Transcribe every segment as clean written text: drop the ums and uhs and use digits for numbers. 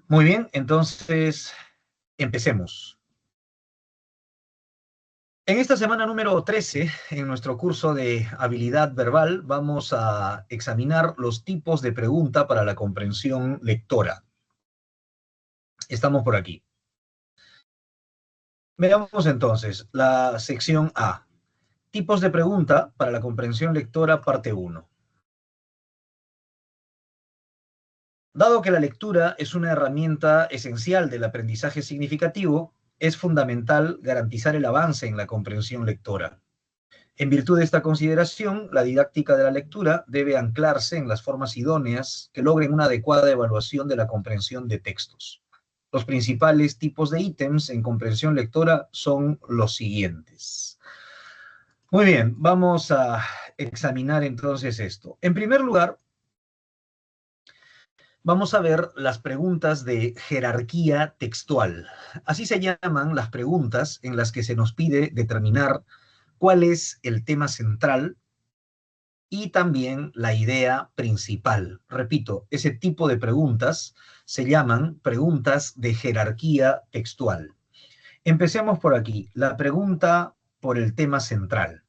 Muy bien, entonces empecemos. En esta semana número 13, en nuestro curso de habilidad verbal, vamos a examinar los tipos de pregunta para la comprensión lectora. Estamos por aquí. Veamos entonces la sección A. Tipos de pregunta para la comprensión lectora, parte 1. Dado que la lectura es una herramienta esencial del aprendizaje significativo, es fundamental garantizar el avance en la comprensión lectora. En virtud de esta consideración, la didáctica de la lectura debe anclarse en las formas idóneas que logren una adecuada evaluación de la comprensión de textos. Los principales tipos de ítems en comprensión lectora son los siguientes. Muy bien, vamos a examinar entonces esto. En primer lugar, vamos a ver las preguntas de jerarquía textual. Así se llaman las preguntas en las que se nos pide determinar cuál es el tema central y también la idea principal. Repito, ese tipo de preguntas se llaman preguntas de jerarquía textual. Empecemos por aquí, la pregunta por el tema central.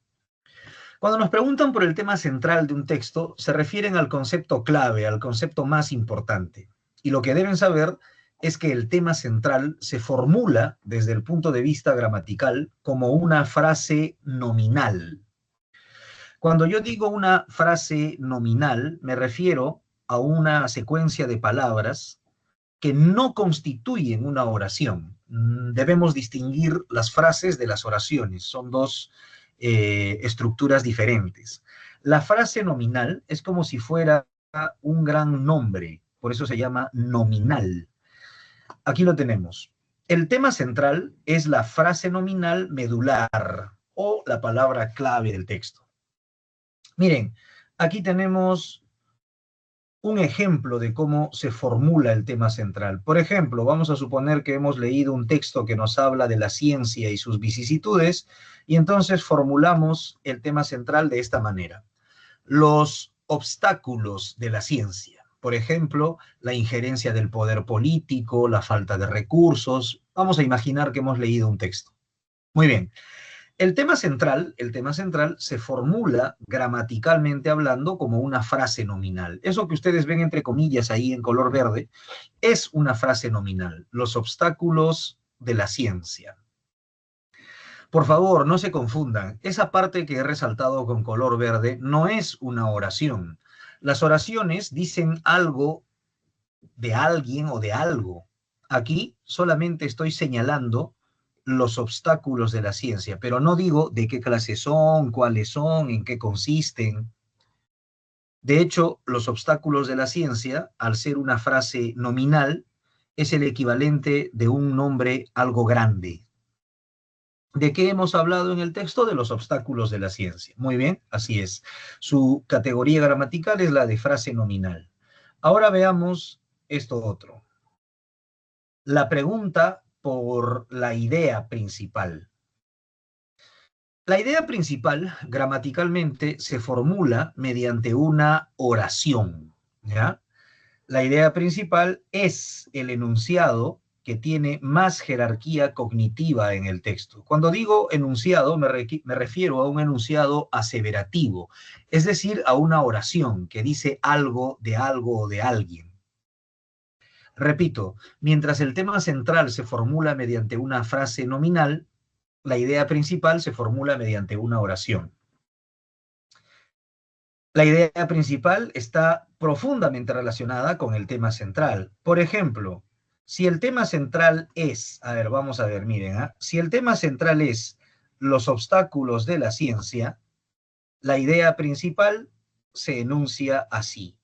Cuando nos preguntan por el tema central de un texto, se refieren al concepto clave, al concepto más importante. Y lo que deben saber es que el tema central se formula desde el punto de vista gramatical como una frase nominal. Cuando yo digo una frase nominal, me refiero a una secuencia de palabras que no constituyen una oración. Debemos distinguir las frases de las oraciones. Son dos estructuras diferentes. La frase nominal es como si fuera un gran nombre, por eso se llama nominal. Aquí lo tenemos. El tema central es la frase nominal medular o la palabra clave del texto. Miren, aquí tenemos un ejemplo de cómo se formula el tema central. Por ejemplo, vamos a suponer que hemos leído un texto que nos habla de la ciencia y sus vicisitudes, y entonces formulamos el tema central de esta manera. Los obstáculos de la ciencia. Por ejemplo, la injerencia del poder político, la falta de recursos. Vamos a imaginar que hemos leído un texto. Muy bien. El tema central se formula gramaticalmente hablando como una frase nominal. Eso que ustedes ven entre comillas ahí en color verde es una frase nominal. Los obstáculos de la ciencia. Por favor, no se confundan. Esa parte que he resaltado con color verde no es una oración. Las oraciones dicen algo de alguien o de algo. Aquí solamente estoy señalando los obstáculos de la ciencia, pero no digo de qué clase son, cuáles son, en qué consisten. De hecho, los obstáculos de la ciencia, al ser una frase nominal, es el equivalente de un nombre algo grande. ¿De qué hemos hablado en el texto? De los obstáculos de la ciencia. Muy bien, así es. Su categoría gramatical es la de frase nominal. Ahora veamos esto otro. La pregunta por la idea principal. La idea principal, gramaticalmente, se formula mediante una oración, ¿ya? La idea principal es el enunciado que tiene más jerarquía cognitiva en el texto. Cuando digo enunciado, me refiero a un enunciado aseverativo, es decir, a una oración que dice algo o de alguien. Repito, mientras el tema central se formula mediante una frase nominal, la idea principal se formula mediante una oración. La idea principal está profundamente relacionada con el tema central. Por ejemplo, si el tema central es, vamos a ver, miren, si el tema central es los obstáculos de la ciencia, la idea principal se enuncia así.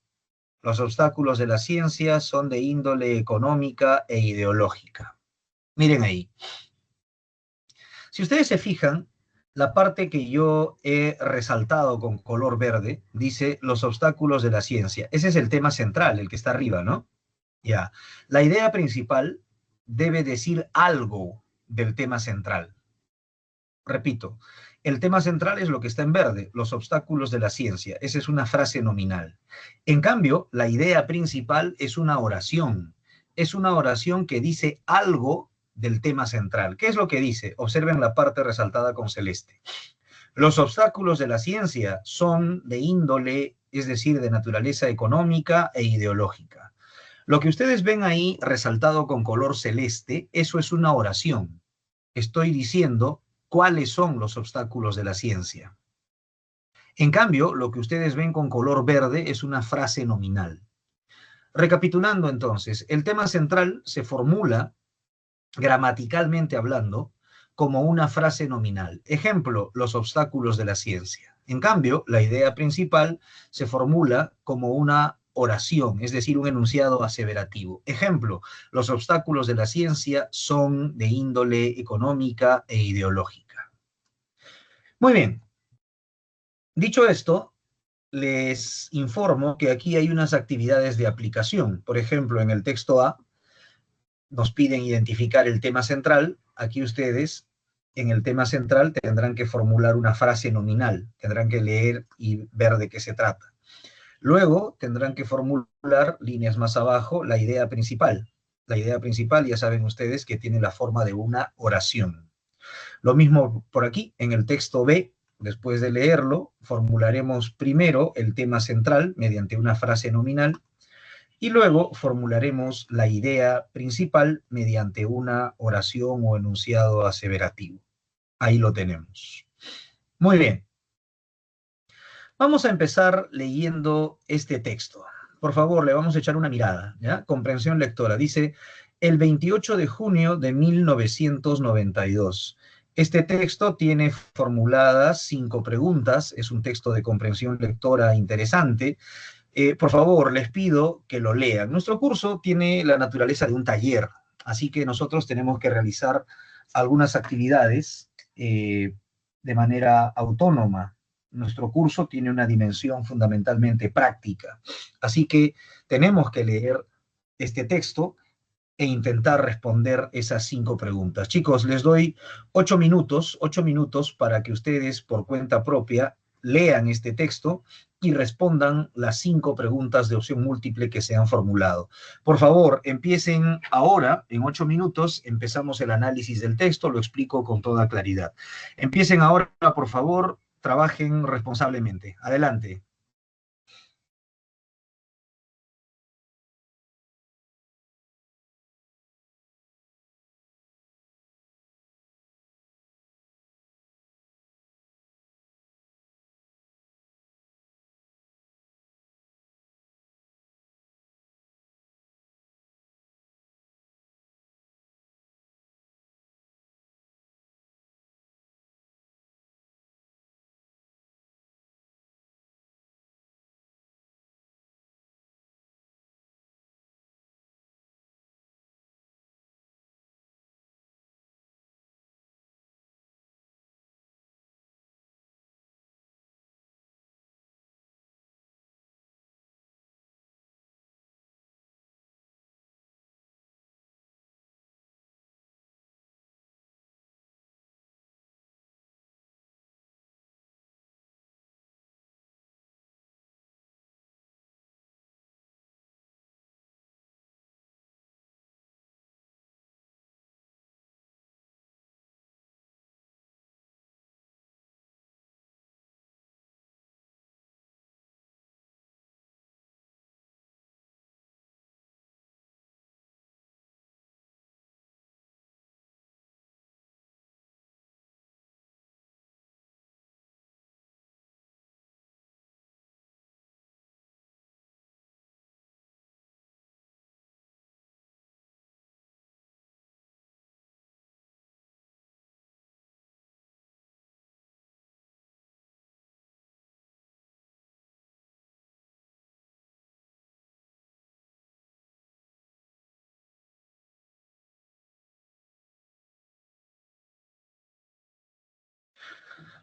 Los obstáculos de la ciencia son de índole económica e ideológica. Miren ahí. Si ustedes se fijan, la parte que yo he resaltado con color verde dice los obstáculos de la ciencia. Ese es el tema central, el que está arriba, ¿no? Ya. La idea principal debe decir algo del tema central. Repito, el tema central es lo que está en verde, los obstáculos de la ciencia. Esa es una frase nominal. En cambio, la idea principal es una oración es una oración que dice algo del tema central. ¿Qué es lo que dice? Observen la parte resaltada con celeste. Los obstáculos de la ciencia son de índole, es decir, de naturaleza económica e ideológica. Lo que ustedes ven ahí resaltado con color celeste, eso es una oración. Estoy diciendo cuáles son los obstáculos de la ciencia. En cambio, lo que ustedes ven con color verde es una frase nominal. Recapitulando entonces, el tema central se formula, gramaticalmente hablando, como una frase nominal. Ejemplo, los obstáculos de la ciencia. En cambio, la idea principal se formula como una oración, es decir, un enunciado aseverativo. Ejemplo, los obstáculos de la ciencia son de índole económica e ideológica. Muy bien. Dicho esto, les informo que aquí hay unas actividades de aplicación. Por ejemplo, en el texto A nos piden identificar el tema central. Aquí ustedes, en el tema central, tendrán que formular una frase nominal. Tendrán que leer y ver de qué se trata. Luego tendrán que formular, líneas más abajo, la idea principal. La idea principal, ya saben ustedes, que tiene la forma de una oración. Lo mismo por aquí, en el texto B, después de leerlo, formularemos primero el tema central mediante una frase nominal y luego formularemos la idea principal mediante una oración o enunciado aseverativo. Ahí lo tenemos. Muy bien. Vamos a empezar leyendo este texto. Por favor, le vamos a echar una mirada, ¿ya? Comprensión lectora. Dice, el 28 de junio de 1992. Este texto tiene formuladas 5 preguntas. Es un texto de comprensión lectora interesante. Por favor, les pido que lo lean. Nuestro curso tiene la naturaleza de un taller, así que nosotros tenemos que realizar algunas actividades de manera autónoma. Nuestro curso tiene una dimensión fundamentalmente práctica, así que tenemos que leer este texto e intentar responder esas 5 preguntas. Chicos, les doy 8 minutos para que ustedes por cuenta propia lean este texto y respondan las 5 preguntas de opción múltiple que se han formulado. Por favor, empiecen ahora, en 8 minutos, empezamos el análisis del texto, lo explico con toda claridad. Empiecen ahora, por favor, trabajen responsablemente. Adelante.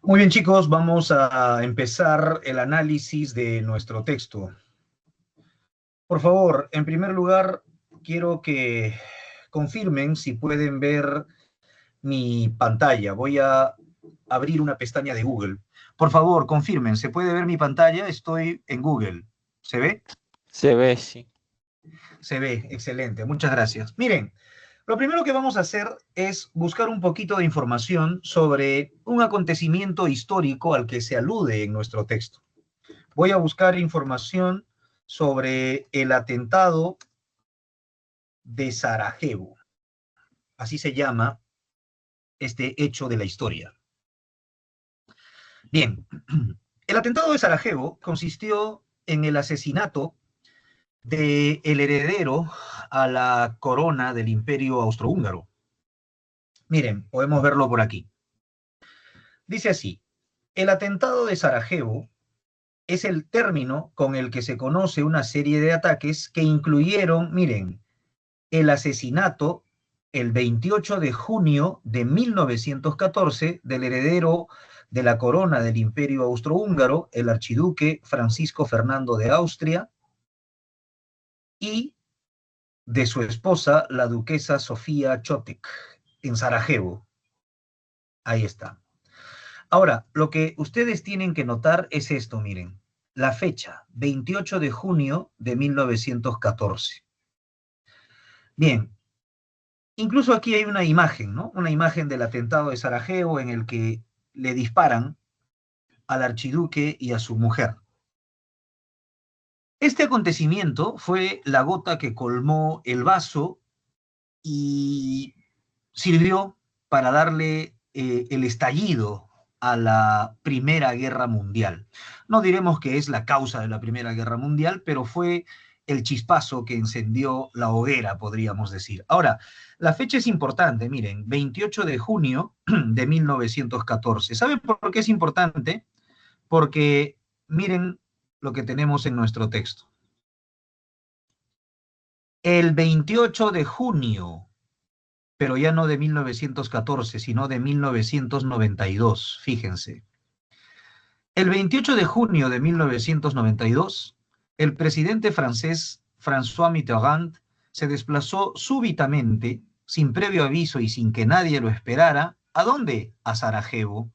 Muy bien, chicos, vamos a empezar el análisis de nuestro texto. Por favor, en primer lugar, quiero que confirmen si pueden ver mi pantalla. Voy a abrir una pestaña de Google. Por favor, confirmen, ¿se puede ver mi pantalla? Estoy en Google. ¿Se ve? Se ve, sí. Se ve, excelente, muchas gracias. Miren, lo primero que vamos a hacer es buscar un poquito de información sobre un acontecimiento histórico al que se alude en nuestro texto. Voy a buscar información sobre el atentado de Sarajevo. Así se llama este hecho de la historia. Bien, el atentado de Sarajevo consistió en el asesinato del heredero a la corona del Imperio Austrohúngaro. Miren, podemos verlo por aquí. Dice así, el atentado de Sarajevo es el término con el que se conoce una serie de ataques que incluyeron, miren, el asesinato el 28 de junio de 1914 del heredero de la corona del Imperio Austrohúngaro, el archiduque Francisco Fernando de Austria, y de su esposa, la duquesa Sofía Chotek, en Sarajevo. Ahí está. Ahora, lo que ustedes tienen que notar es esto, miren. La fecha, 28 de junio de 1914. Bien, incluso aquí hay una imagen, ¿no? Una imagen del atentado de Sarajevo en el que le disparan al archiduque y a su mujer. Este acontecimiento fue la gota que colmó el vaso y sirvió para darle el estallido a la Primera Guerra Mundial. No diremos que es la causa de la Primera Guerra Mundial, pero fue el chispazo que encendió la hoguera, podríamos decir. Ahora, la fecha es importante, miren, 28 de junio de 1914. ¿Saben por qué es importante? Porque miren lo que tenemos en nuestro texto. El 28 de junio, pero ya no de 1914, sino de 1992, fíjense. El 28 de junio de 1992, el presidente francés François Mitterrand se desplazó súbitamente, sin previo aviso y sin que nadie lo esperara, ¿a dónde? A Sarajevo,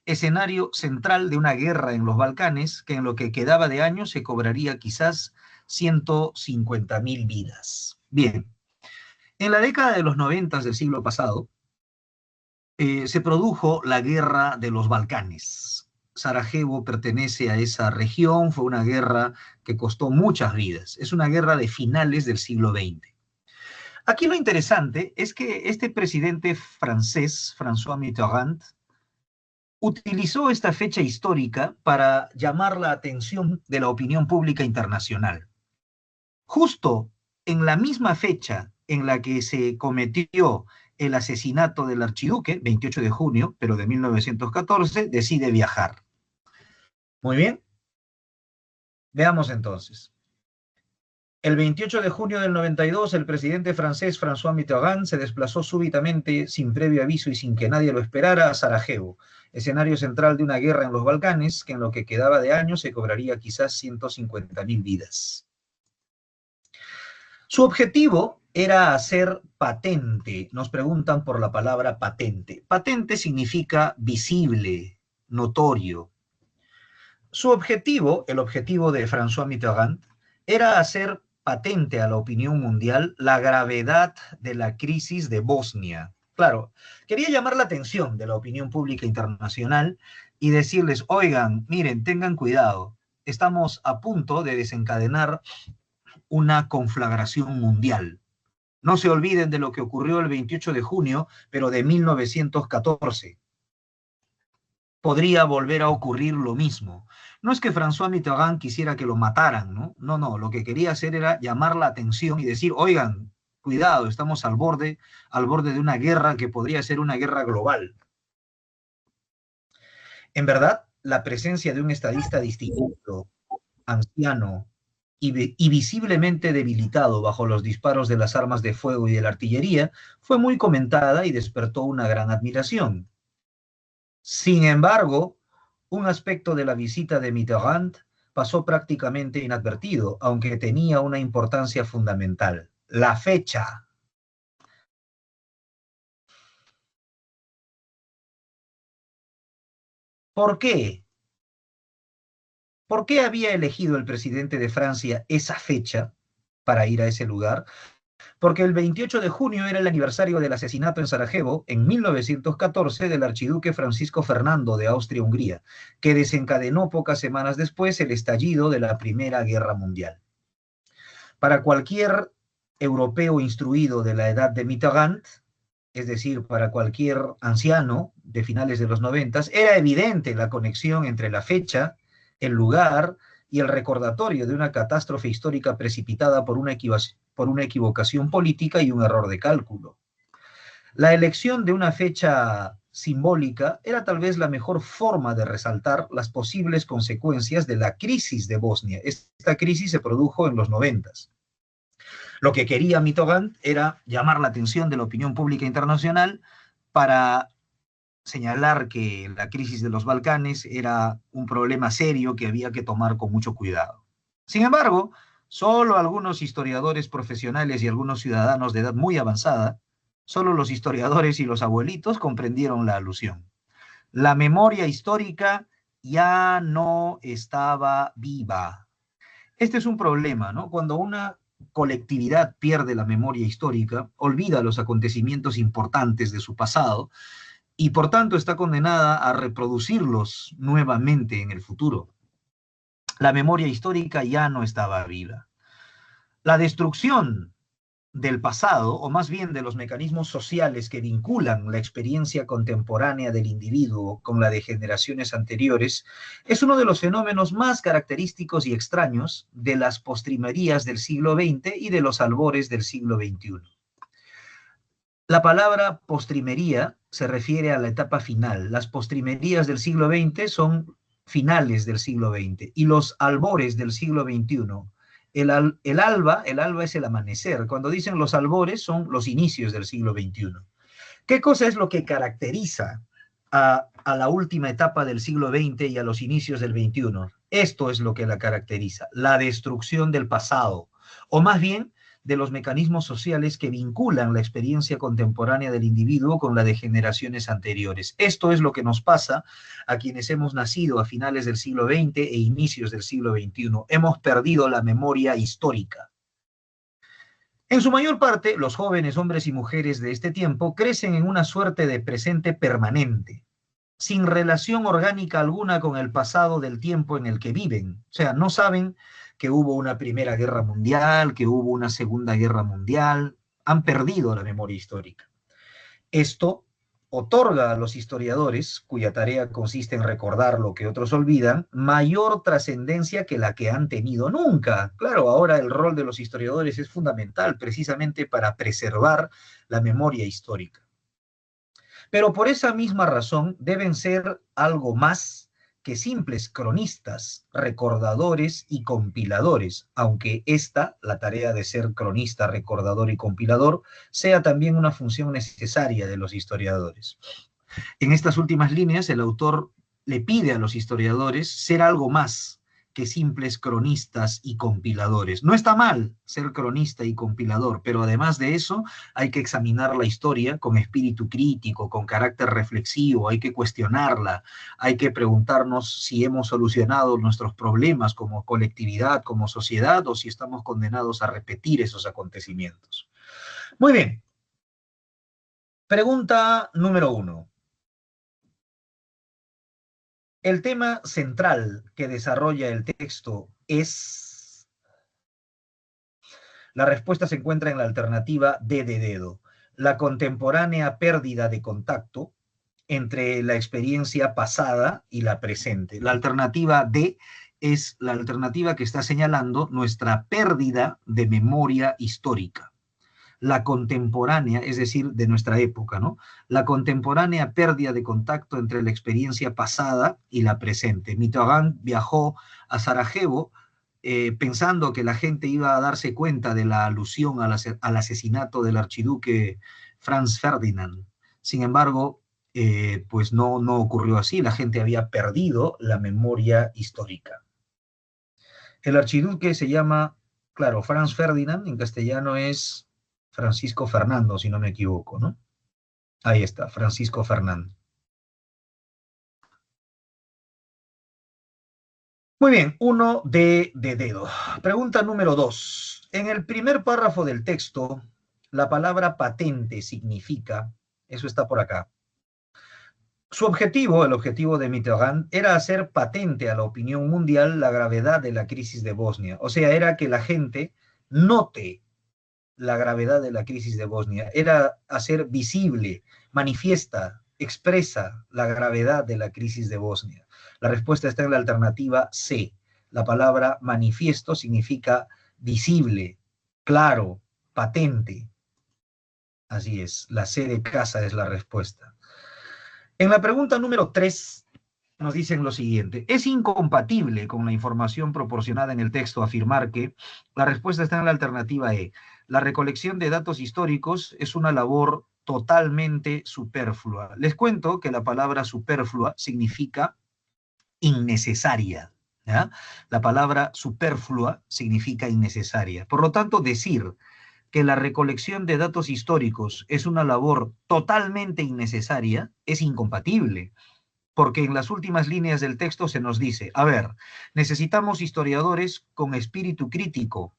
escenario central de una guerra en los Balcanes que en lo que quedaba de año se cobraría quizás 150.000 vidas. Bien, en la década de los 90 del siglo pasado, se produjo la guerra de los Balcanes. Sarajevo pertenece a esa región, fue una guerra que costó muchas vidas. Es una guerra de finales del siglo XX. Aquí lo interesante es que este presidente francés, François Mitterrand, utilizó esta fecha histórica para llamar la atención de la opinión pública internacional. Justo en la misma fecha en la que se cometió el asesinato del archiduque, 28 de junio, pero de 1914, decide viajar. Muy bien, veamos entonces. El 28 de junio del 92, el presidente francés François Mitterrand se desplazó súbitamente, sin previo aviso y sin que nadie lo esperara, a Sarajevo, escenario central de una guerra en los Balcanes que en lo que quedaba de año se cobraría quizás 150.000 vidas. Su objetivo era hacer patente. Nos preguntan por la palabra patente. Patente significa visible, notorio. Su objetivo, el objetivo de François Mitterrand, era hacer patente a la opinión mundial la gravedad de la crisis de Bosnia. Claro, quería llamar la atención de la opinión pública internacional y decirles, oigan, miren, tengan cuidado, estamos a punto de desencadenar una conflagración mundial. No se olviden de lo que ocurrió el 28 de junio, pero de 1914. Podría volver a ocurrir lo mismo. No es que François Mitterrand quisiera que lo mataran, ¿no? No, no, lo que quería hacer era llamar la atención y decir, oigan, cuidado, estamos al borde de una guerra que podría ser una guerra global. En verdad, la presencia de un estadista distinguido, anciano y visiblemente debilitado bajo los disparos de las armas de fuego y de la artillería, fue muy comentada y despertó una gran admiración. Sin embargo, un aspecto de la visita de Mitterrand pasó prácticamente inadvertido, aunque tenía una importancia fundamental: la fecha. ¿Por qué? ¿Por qué había elegido el presidente de Francia esa fecha? para ir a ese lugar, porque el 28 de junio era el aniversario del asesinato en Sarajevo, en 1914, del archiduque Francisco Fernando de Austria-Hungría, que desencadenó pocas semanas después el estallido de la Primera Guerra Mundial. Para cualquier europeo instruido de la edad de Mitterrand, es decir, para cualquier anciano de finales de los 90, era evidente la conexión entre la fecha, el lugar y el recordatorio de una catástrofe histórica precipitada por una equivocación política y un error de cálculo. La elección de una fecha simbólica era tal vez la mejor forma de resaltar las posibles consecuencias de la crisis de Bosnia. Esta crisis se produjo en los 90. Lo que quería Mitterrand era llamar la atención de la opinión pública internacional para señalar que la crisis de los Balcanes era un problema serio que había que tomar con mucho cuidado. Sin embargo, solo algunos historiadores profesionales y algunos ciudadanos de edad muy avanzada, solo los historiadores y los abuelitos comprendieron la alusión. La memoria histórica ya no estaba viva. Este es un problema, ¿no? Cuando una colectividad pierde la memoria histórica, olvida los acontecimientos importantes de su pasado y por tanto está condenada a reproducirlos nuevamente en el futuro. La memoria histórica ya no estaba viva. La destrucción del pasado, o más bien de los mecanismos sociales que vinculan la experiencia contemporánea del individuo con la de generaciones anteriores, es uno de los fenómenos más característicos y extraños de las postrimerías del siglo XX y de los albores del siglo XXI. La palabra postrimería se refiere a la etapa final. Las postrimerías del siglo XX son finales del siglo XX y los albores del siglo XXI. El alba es el amanecer. Cuando dicen los albores son los inicios del siglo XXI. ¿Qué cosa es lo que caracteriza a la última etapa del siglo XX y a los inicios del XXI? Esto es lo que la caracteriza, la destrucción del pasado, o más bien de los mecanismos sociales que vinculan la experiencia contemporánea del individuo con la de generaciones anteriores. Esto es lo que nos pasa a quienes hemos nacido a finales del siglo XX e inicios del siglo XXI. Hemos perdido la memoria histórica. En su mayor parte, los jóvenes hombres y mujeres de este tiempo crecen en una suerte de presente permanente, sin relación orgánica alguna con el pasado del tiempo en el que viven. O sea, no saben que hubo una Primera Guerra Mundial, que hubo una Segunda Guerra Mundial, han perdido la memoria histórica. Esto otorga a los historiadores, cuya tarea consiste en recordar lo que otros olvidan, mayor trascendencia que la que han tenido nunca. Claro, ahora el rol de los historiadores es fundamental precisamente para preservar la memoria histórica. Pero por esa misma razón deben ser algo más que simples cronistas, recordadores y compiladores, aunque la tarea de ser cronista, recordador y compilador, sea también una función necesaria de los historiadores. En estas últimas líneas, el autor le pide a los historiadores ser algo más que simples cronistas y compiladores. No está mal ser cronista y compilador, pero además de eso hay que examinar la historia con espíritu crítico, con carácter reflexivo, hay que cuestionarla, hay que preguntarnos si hemos solucionado nuestros problemas como colectividad, como sociedad, o si estamos condenados a repetir esos acontecimientos. Muy bien. Pregunta número 1. El tema central que desarrolla el texto es... La respuesta se encuentra en la alternativa D de dedo. La contemporánea pérdida de contacto entre la experiencia pasada y la presente. La alternativa D es la alternativa que está señalando nuestra pérdida de memoria histórica. La contemporánea, es decir, de nuestra época, ¿no? La contemporánea pérdida de contacto entre la experiencia pasada y la presente. Mitterrand viajó a Sarajevo pensando que la gente iba a darse cuenta de la alusión al asesinato del archiduque Franz Ferdinand. Sin embargo, pues no ocurrió así. La gente había perdido la memoria histórica. El archiduque se llama, claro, Franz Ferdinand, en castellano es Francisco Fernando, si no me equivoco, ¿no? Ahí está, Francisco Fernando. Muy bien, uno de dedo. Pregunta número 2. En el primer párrafo del texto, la palabra patente significa, eso está por acá. Su objetivo, el objetivo de Mitterrand, era hacer patente a la opinión mundial la gravedad de la crisis de Bosnia. O sea, era que la gente note la gravedad de la crisis de Bosnia, era hacer visible, manifiesta, expresa la gravedad de la crisis de Bosnia. La respuesta está en la alternativa C. La palabra manifiesto significa visible, claro, patente. Así es, la C de casa es la respuesta. En la pregunta número 3 nos dicen lo siguiente: es incompatible con la información proporcionada en el texto afirmar que la respuesta está en la alternativa E. La recolección de datos históricos es una labor totalmente superflua. Les cuento que la palabra superflua significa innecesaria. ¿Ya? La palabra superflua significa innecesaria. Por lo tanto, decir que la recolección de datos históricos es una labor totalmente innecesaria es incompatible, porque en las últimas líneas del texto se nos dice, a ver, necesitamos historiadores con espíritu crítico,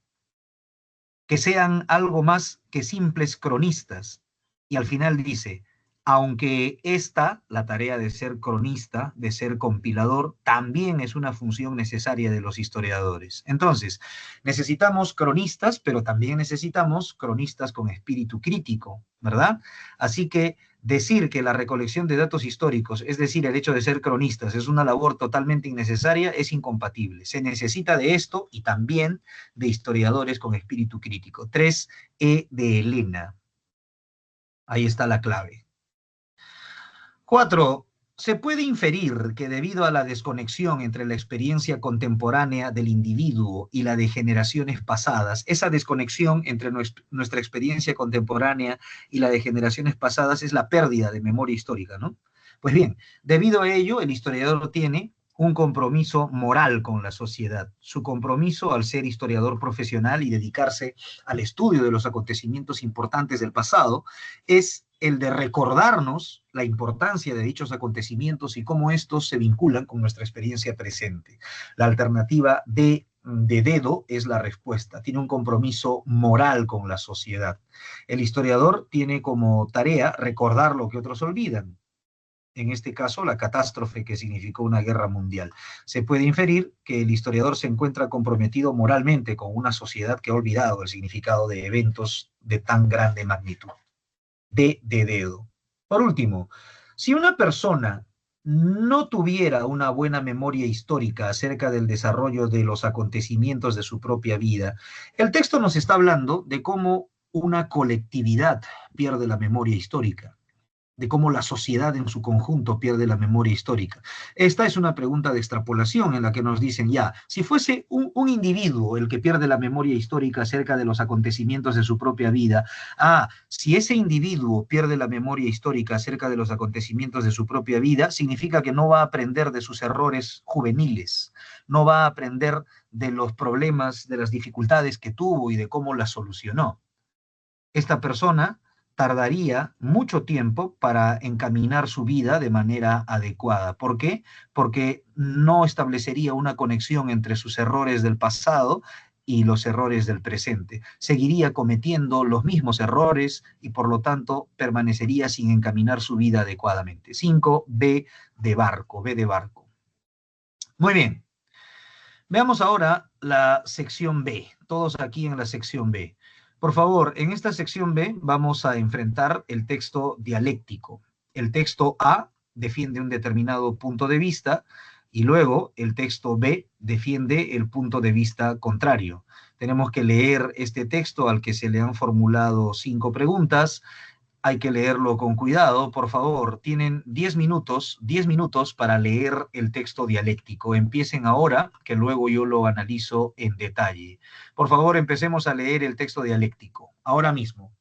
que sean algo más que simples cronistas. Y al final dice, aunque esta, la tarea de ser cronista, de ser compilador, también es una función necesaria de los historiadores. Entonces, necesitamos cronistas, pero también necesitamos cronistas con espíritu crítico, ¿verdad? Así que decir que la recolección de datos históricos, es decir, el hecho de ser cronistas, es una labor totalmente innecesaria, es incompatible. Se necesita de esto y también de historiadores con espíritu crítico. 3E de Elena. Ahí está la clave. 4. Se puede inferir que debido a la desconexión entre la experiencia contemporánea del individuo y la de generaciones pasadas, esa desconexión entre nuestra experiencia contemporánea y la de generaciones pasadas es la pérdida de memoria histórica, ¿no? Pues bien, debido a ello, el historiador tiene un compromiso moral con la sociedad. Su compromiso al ser historiador profesional y dedicarse al estudio de los acontecimientos importantes del pasado es el de recordarnos la importancia de dichos acontecimientos y cómo estos se vinculan con nuestra experiencia presente. La alternativa de dedo es la respuesta. Tiene un compromiso moral con la sociedad. El historiador tiene como tarea recordar lo que otros olvidan. En este caso, la catástrofe que significó una guerra mundial. Se puede inferir que el historiador se encuentra comprometido moralmente con una sociedad que ha olvidado el significado de eventos de tan grande magnitud. De dedo. Por último, si una persona no tuviera una buena memoria histórica acerca del desarrollo de los acontecimientos de su propia vida, el texto nos está hablando de cómo una colectividad pierde la memoria histórica, de cómo la sociedad en su conjunto pierde la memoria histórica. Esta es una pregunta de extrapolación en la que nos dicen, ya, si fuese un individuo el que pierde la memoria histórica acerca de los acontecimientos de su propia vida, si ese individuo pierde la memoria histórica acerca de los acontecimientos de su propia vida, significa que no va a aprender de sus errores juveniles, no va a aprender de los problemas, de las dificultades que tuvo y de cómo las solucionó. Esta persona tardaría mucho tiempo para encaminar su vida de manera adecuada. ¿Por qué? Porque no establecería una conexión entre sus errores del pasado y los errores del presente. Seguiría cometiendo los mismos errores y por lo tanto permanecería sin encaminar su vida adecuadamente. 5B de barco, B de barco. Muy bien. Veamos ahora la sección B, todos aquí en la sección B. Por favor, en esta sección B vamos a enfrentar el texto dialéctico. El texto A defiende un determinado punto de vista y luego el texto B defiende el punto de vista contrario. Tenemos que leer este texto al que se le han formulado 5 preguntas. Hay que leerlo con cuidado, por favor. Tienen 10 minutos para leer el texto dialéctico. Empiecen ahora, que luego yo lo analizo en detalle. Por favor, empecemos a leer el texto dialéctico, ahora mismo.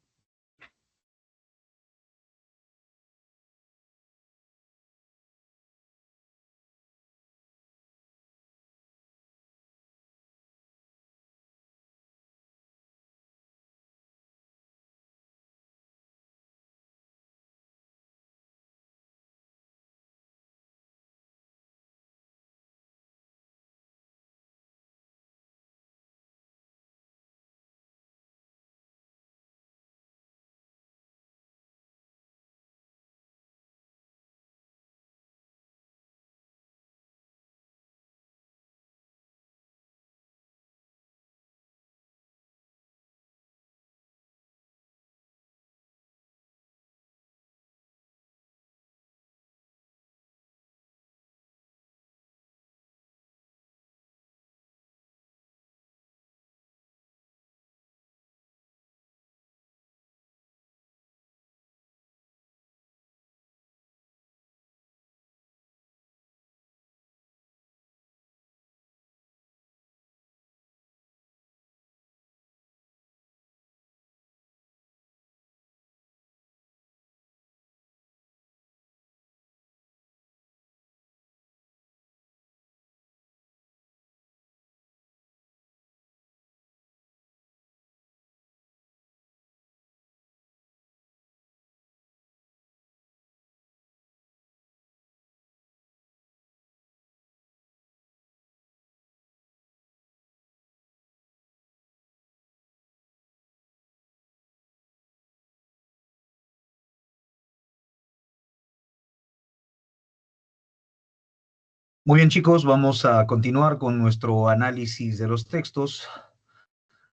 Muy bien, chicos, vamos a continuar con nuestro análisis de los textos.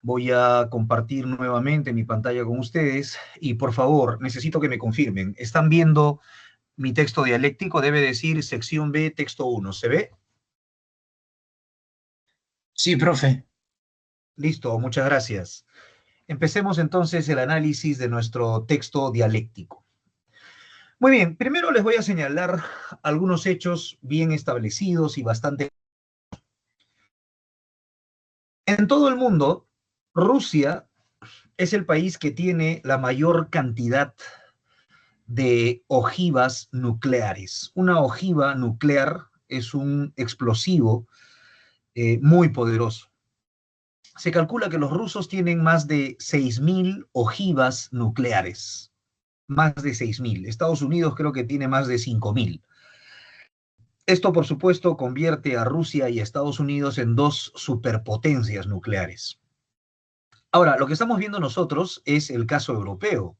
Voy a compartir nuevamente mi pantalla con ustedes y por favor, necesito que me confirmen. ¿Están viendo mi texto dialéctico? Debe decir sección B, texto uno. ¿Se ve? Sí, profe. Listo, muchas gracias. Empecemos entonces el análisis de nuestro texto dialéctico. Muy bien, primero les voy a señalar algunos hechos bien establecidos y bastante. En todo el mundo, Rusia es el país que tiene la mayor cantidad de ojivas nucleares. Una ojiva nuclear es un explosivo muy poderoso. Se calcula que los rusos tienen más de 6.000 ojivas nucleares. Más de 6.000. Estados Unidos creo que tiene más de 5.000. Esto, por supuesto, convierte a Rusia y a Estados Unidos en dos superpotencias nucleares. Ahora, lo que estamos viendo nosotros es el caso europeo.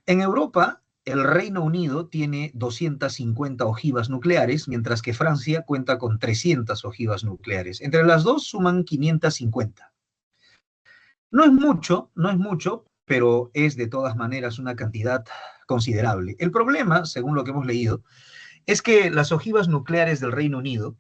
En Europa, el Reino Unido tiene 250 ojivas nucleares, mientras que Francia cuenta con 300 ojivas nucleares. Entre las dos suman 550. No es mucho, no es mucho, pero es de todas maneras una cantidad considerable. El problema, según lo que hemos leído, es que las ojivas nucleares del Reino Unido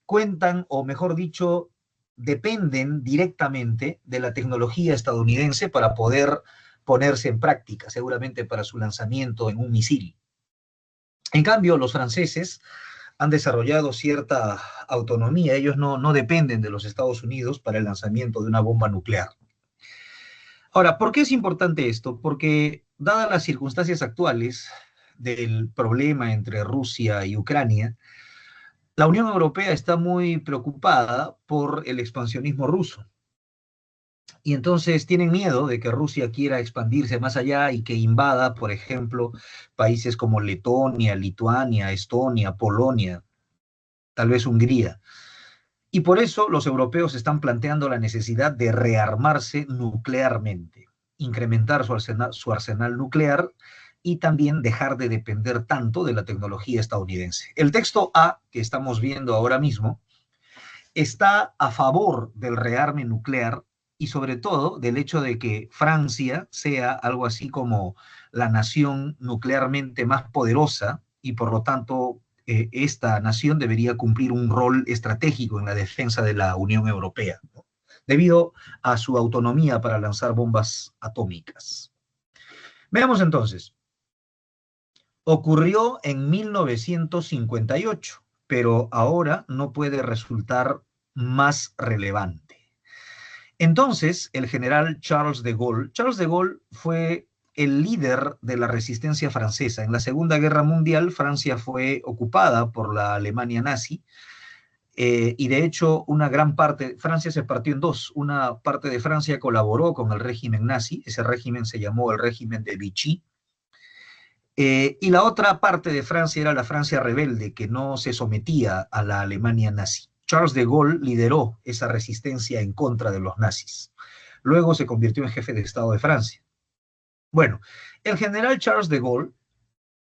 cuentan, o mejor dicho, dependen directamente de la tecnología estadounidense para poder ponerse en práctica, seguramente para su lanzamiento en un misil. En cambio, los franceses han desarrollado cierta autonomía, ellos no dependen de los Estados Unidos para el lanzamiento de una bomba nuclear. Ahora, ¿por qué es importante esto? Porque dadas las circunstancias actuales del problema entre Rusia y Ucrania, la Unión Europea está muy preocupada por el expansionismo ruso y entonces tienen miedo de que Rusia quiera expandirse más allá y que invada, por ejemplo, países como Letonia, Lituania, Estonia, Polonia, tal vez Hungría. Y por eso los europeos están planteando la necesidad de rearmarse nuclearmente, incrementar su arsenal nuclear y también dejar de depender tanto de la tecnología estadounidense. El texto A que estamos viendo ahora mismo está a favor del rearme nuclear y sobre todo del hecho de que Francia sea algo así como la nación nuclearmente más poderosa y por lo tanto esta nación debería cumplir un rol estratégico en la defensa de la Unión Europea, ¿no? Debido a su autonomía para lanzar bombas atómicas. Veamos entonces. Ocurrió en 1958, pero ahora no puede resultar más relevante. Entonces, el general Charles de Gaulle fue el líder de la resistencia francesa. En la Segunda Guerra Mundial, Francia fue ocupada por la Alemania nazi y de hecho una gran parte, Francia se partió en dos. Una parte de Francia colaboró con el régimen nazi, ese régimen se llamó el régimen de Vichy, y la otra parte de Francia era la Francia rebelde, que no se sometía a la Alemania nazi. Charles de Gaulle lideró esa resistencia en contra de los nazis. Luego se convirtió en jefe de Estado de Francia. Bueno, el general Charles de Gaulle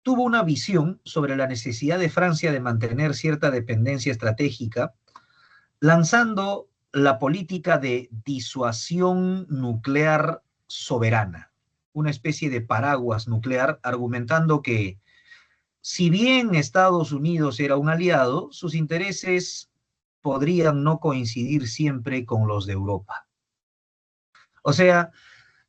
tuvo una visión sobre la necesidad de Francia de mantener cierta dependencia estratégica, lanzando la política de disuasión nuclear soberana, una especie de paraguas nuclear, argumentando que si bien Estados Unidos era un aliado, sus intereses podrían no coincidir siempre con los de Europa. O sea,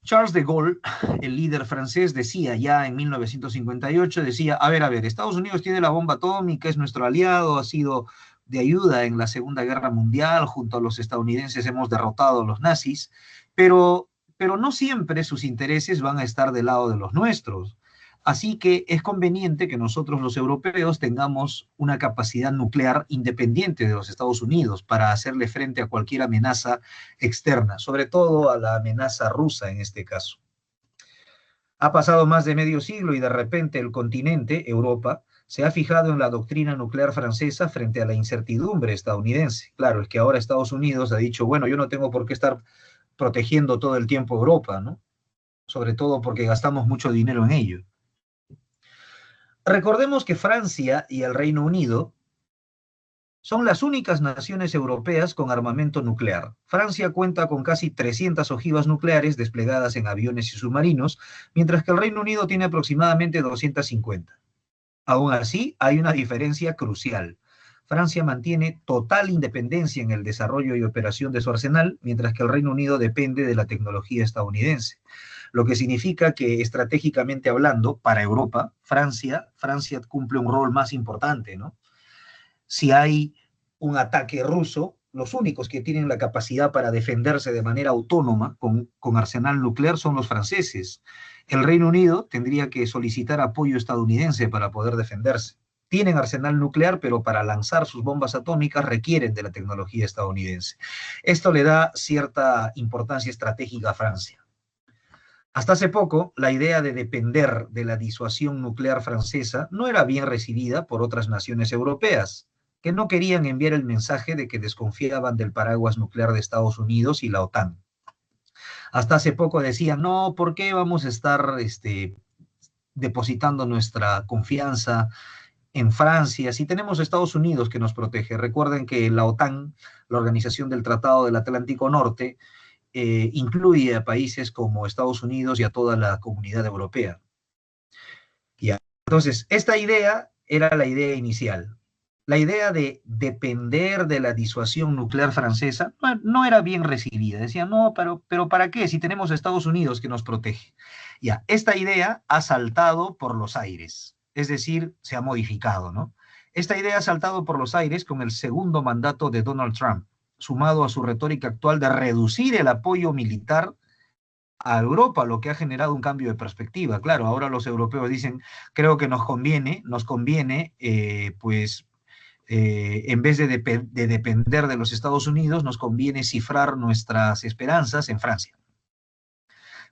Charles de Gaulle, el líder francés, decía ya en 1958, decía, a ver, Estados Unidos tiene la bomba atómica, es nuestro aliado, ha sido de ayuda en la Segunda Guerra Mundial, junto a los estadounidenses hemos derrotado a los nazis, pero no siempre sus intereses van a estar del lado de los nuestros. Así que es conveniente que nosotros los europeos tengamos una capacidad nuclear independiente de los Estados Unidos para hacerle frente a cualquier amenaza externa, sobre todo a la amenaza rusa en este caso. Ha pasado más de medio siglo y de repente el continente, Europa, se ha fijado en la doctrina nuclear francesa frente a la incertidumbre estadounidense. Claro, es que ahora Estados Unidos ha dicho, bueno, yo no tengo por qué estar protegiendo todo el tiempo Europa, ¿no? Sobre todo porque gastamos mucho dinero en ello. Recordemos que Francia y el Reino Unido Son las únicas naciones europeas con armamento nuclear. Francia cuenta con casi 300 ojivas nucleares desplegadas en aviones y submarinos, mientras que el Reino Unido tiene aproximadamente 250. Aún así, hay una diferencia crucial. Francia mantiene total independencia en el desarrollo y operación de su arsenal, mientras que el Reino Unido depende de la tecnología estadounidense. Lo que significa que estratégicamente hablando, para Europa, Francia cumple un rol más importante, ¿no? Si hay un ataque ruso, los únicos que tienen la capacidad para defenderse de manera autónoma con arsenal nuclear son los franceses. El Reino Unido tendría que solicitar apoyo estadounidense para poder defenderse. Tienen arsenal nuclear, pero para lanzar sus bombas atómicas requieren de la tecnología estadounidense. Esto le da cierta importancia estratégica a Francia. Hasta hace poco, la idea de depender de la disuasión nuclear francesa no era bien recibida por otras naciones europeas, que no querían enviar el mensaje de que desconfiaban del paraguas nuclear de Estados Unidos y la OTAN. Hasta hace poco decían, no, ¿por qué vamos a estar depositando nuestra confianza en Francia si tenemos Estados Unidos que nos protege? Recuerden que la OTAN, la Organización del Tratado del Atlántico Norte, incluye a países como Estados Unidos y a toda la comunidad europea. Ya. Entonces, esta idea era la idea inicial. La idea de depender de la disuasión nuclear francesa no era bien recibida. Decían, no, pero ¿para qué? Si tenemos a Estados Unidos que nos protege. Ya, esta idea ha saltado por los aires, es decir, se ha modificado, ¿no? Esta idea ha saltado por los aires con el segundo mandato de Donald Trump, sumado a su retórica actual de reducir el apoyo militar a Europa, lo que ha generado un cambio de perspectiva. Claro, ahora los europeos dicen, creo que nos conviene, en vez de depender de los Estados Unidos, nos conviene cifrar nuestras esperanzas en Francia.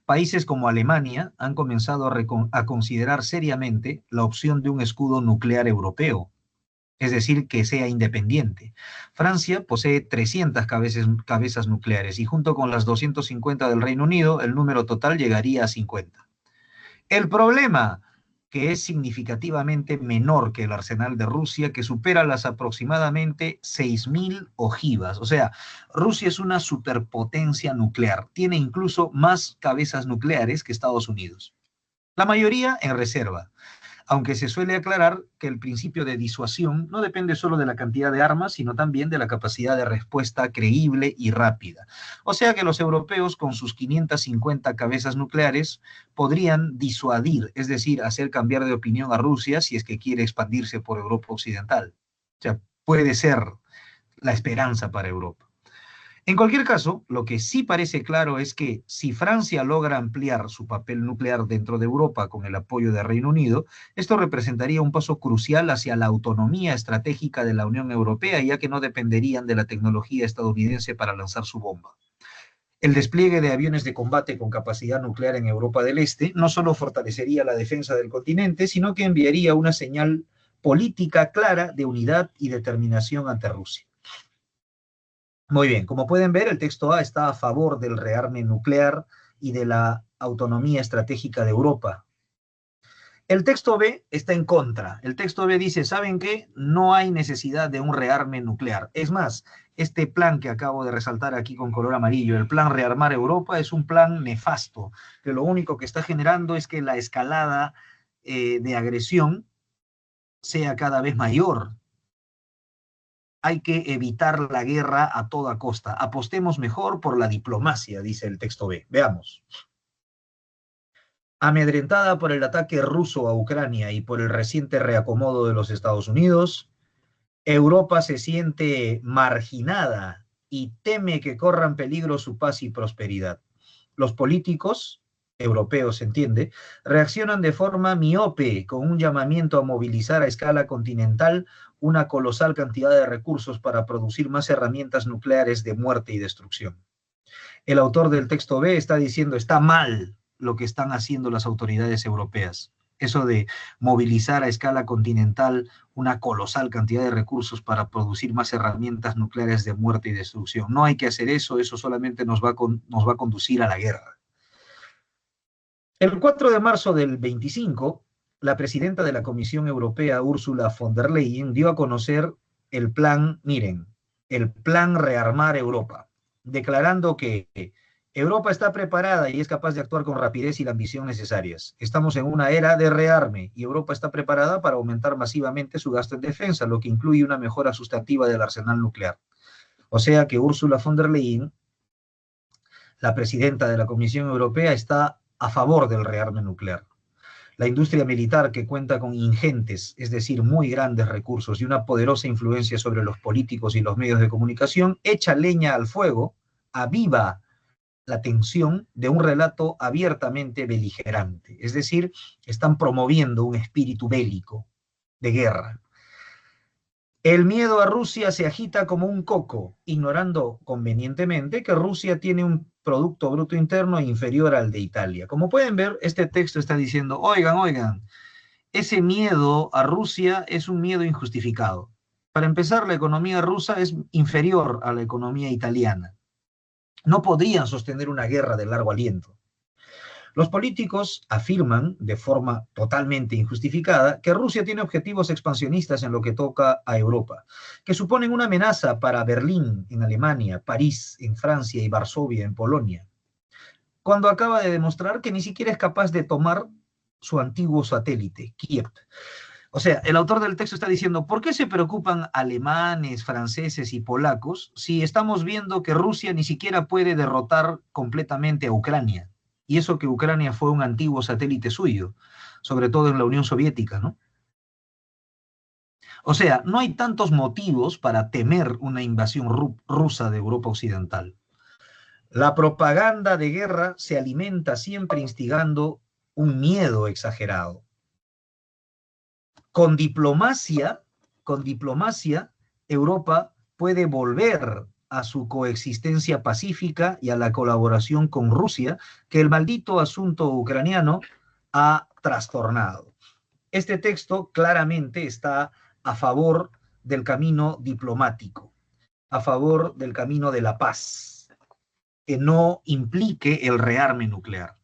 Países como Alemania han comenzado a considerar seriamente la opción de un escudo nuclear europeo, es decir, que sea independiente. Francia posee 300 cabezas nucleares y junto con las 250 del Reino Unido, el número total llegaría a 50. El problema, que es significativamente menor que el arsenal de Rusia, que supera las aproximadamente 6.000 ojivas. O sea, Rusia es una superpotencia nuclear. Tiene incluso más cabezas nucleares que Estados Unidos. La mayoría en reserva, aunque se suele aclarar que el principio de disuasión no depende solo de la cantidad de armas, sino también de la capacidad de respuesta creíble y rápida. O sea que los europeos, con sus 550 cabezas nucleares, podrían disuadir, es decir, hacer cambiar de opinión a Rusia si es que quiere expandirse por Europa Occidental. O sea, puede ser la esperanza para Europa. En cualquier caso, lo que sí parece claro es que si Francia logra ampliar su papel nuclear dentro de Europa con el apoyo de Reino Unido, esto representaría un paso crucial hacia la autonomía estratégica de la Unión Europea, ya que no dependerían de la tecnología estadounidense para lanzar su bomba. El despliegue de aviones de combate con capacidad nuclear en Europa del Este no solo fortalecería la defensa del continente, sino que enviaría una señal política clara de unidad y determinación ante Rusia. Muy bien, como pueden ver, el texto A está a favor del rearme nuclear y de la autonomía estratégica de Europa. El texto B está en contra. El texto B dice, ¿saben qué? No hay necesidad de un rearme nuclear. Es más, este plan que acabo de resaltar aquí con color amarillo, el plan Rearmar Europa, es un plan nefasto, que lo único que está generando es que la escalada de agresión sea cada vez mayor. Hay que evitar la guerra a toda costa. Apostemos mejor por la diplomacia, dice el texto B. Veamos. Amedrentada por el ataque ruso a Ucrania y por el reciente reacomodo de los Estados Unidos, Europa se siente marginada y teme que corran peligro su paz y prosperidad. Los políticos europeos, se entiende, reaccionan de forma miope con un llamamiento a movilizar a escala continental una colosal cantidad de recursos para producir más herramientas nucleares de muerte y destrucción. El autor del texto B está diciendo, está mal lo que están haciendo las autoridades europeas. Eso de movilizar a escala continental una colosal cantidad de recursos para producir más herramientas nucleares de muerte y destrucción. No hay que hacer eso, eso solamente nos va a conducir a la guerra. El 4 de marzo del 25, la presidenta de la Comisión Europea, Ursula von der Leyen, dio a conocer el plan, miren, el plan Rearmar Europa, declarando que Europa está preparada y es capaz de actuar con rapidez y la ambición necesarias. Estamos en una era de rearme y Europa está preparada para aumentar masivamente su gasto en defensa, lo que incluye una mejora sustantiva del arsenal nuclear. O sea que Ursula von der Leyen, la presidenta de la Comisión Europea, está a favor del rearme nuclear. La industria militar, que cuenta con ingentes, es decir, muy grandes recursos y una poderosa influencia sobre los políticos y los medios de comunicación, echa leña al fuego, aviva la tensión de un relato abiertamente beligerante. Es decir, están promoviendo un espíritu bélico de guerra. El miedo a Rusia se agita como un coco, ignorando convenientemente que Rusia tiene un Producto Bruto Interno inferior al de Italia. Como pueden ver, este texto está diciendo, oigan, ese miedo a Rusia es un miedo injustificado. Para empezar, la economía rusa es inferior a la economía italiana. No podrían sostener una guerra de largo aliento. Los políticos afirman, de forma totalmente injustificada, que Rusia tiene objetivos expansionistas en lo que toca a Europa, que suponen una amenaza para Berlín en Alemania, París en Francia y Varsovia en Polonia, cuando acaba de demostrar que ni siquiera es capaz de tomar su antiguo satélite, Kiev. O sea, el autor del texto está diciendo, ¿por qué se preocupan alemanes, franceses y polacos si estamos viendo que Rusia ni siquiera puede derrotar completamente a Ucrania? Y eso que Ucrania fue un antiguo satélite suyo, sobre todo en la Unión Soviética, ¿no? O sea, no hay tantos motivos para temer una invasión rusa de Europa Occidental. La propaganda de guerra se alimenta siempre instigando un miedo exagerado. Con diplomacia, Europa puede volver a su coexistencia pacífica y a la colaboración con Rusia, que el maldito asunto ucraniano ha trastornado. Este texto claramente está a favor del camino diplomático, a favor del camino de la paz, que no implique el rearme nuclear.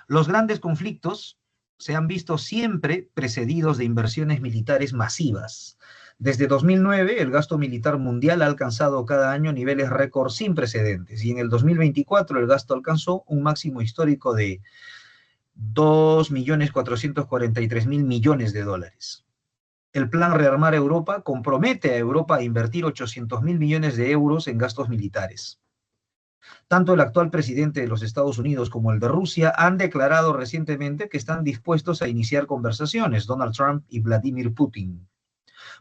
Los grandes conflictos se han visto siempre precedidos de inversiones militares masivas. Desde 2009, el gasto militar mundial ha alcanzado cada año niveles récord sin precedentes y en el 2024 el gasto alcanzó un máximo histórico de 2.443.000 millones de dólares. El plan Rearmar Europa compromete a Europa a invertir 800.000 millones de euros en gastos militares. Tanto el actual presidente de los Estados Unidos como el de Rusia han declarado recientemente que están dispuestos a iniciar conversaciones, Donald Trump y Vladimir Putin,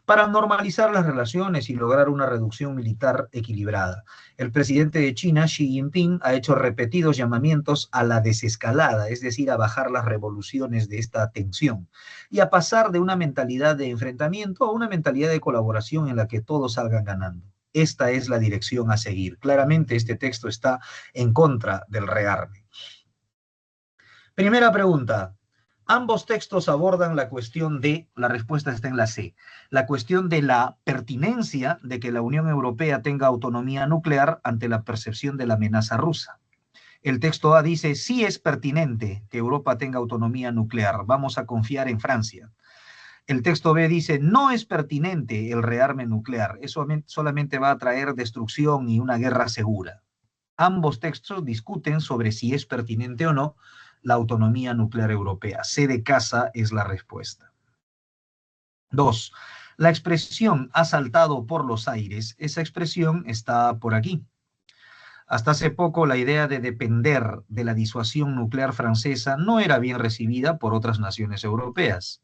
para normalizar las relaciones y lograr una reducción militar equilibrada. El presidente de China, Xi Jinping, ha hecho repetidos llamamientos a la desescalada, es decir, a bajar las revoluciones de esta tensión y a pasar de una mentalidad de enfrentamiento a una mentalidad de colaboración en la que todos salgan ganando. Esta es la dirección a seguir. Claramente este texto está en contra del rearme. Primera pregunta. Ambos textos abordan la cuestión de, la respuesta está en la C, la cuestión de la pertinencia de que la Unión Europea tenga autonomía nuclear ante la percepción de la amenaza rusa. El texto A dice, sí es pertinente que Europa tenga autonomía nuclear, vamos a confiar en Francia. El texto B dice, no es pertinente el rearme nuclear, eso solamente va a traer destrucción y una guerra segura. Ambos textos discuten sobre si es pertinente o no la autonomía nuclear europea. C de casa es la respuesta. 2. La expresión ha saltado por los aires, esa expresión está por aquí. Hasta hace poco la idea de depender de la disuasión nuclear francesa no era bien recibida por otras naciones europeas.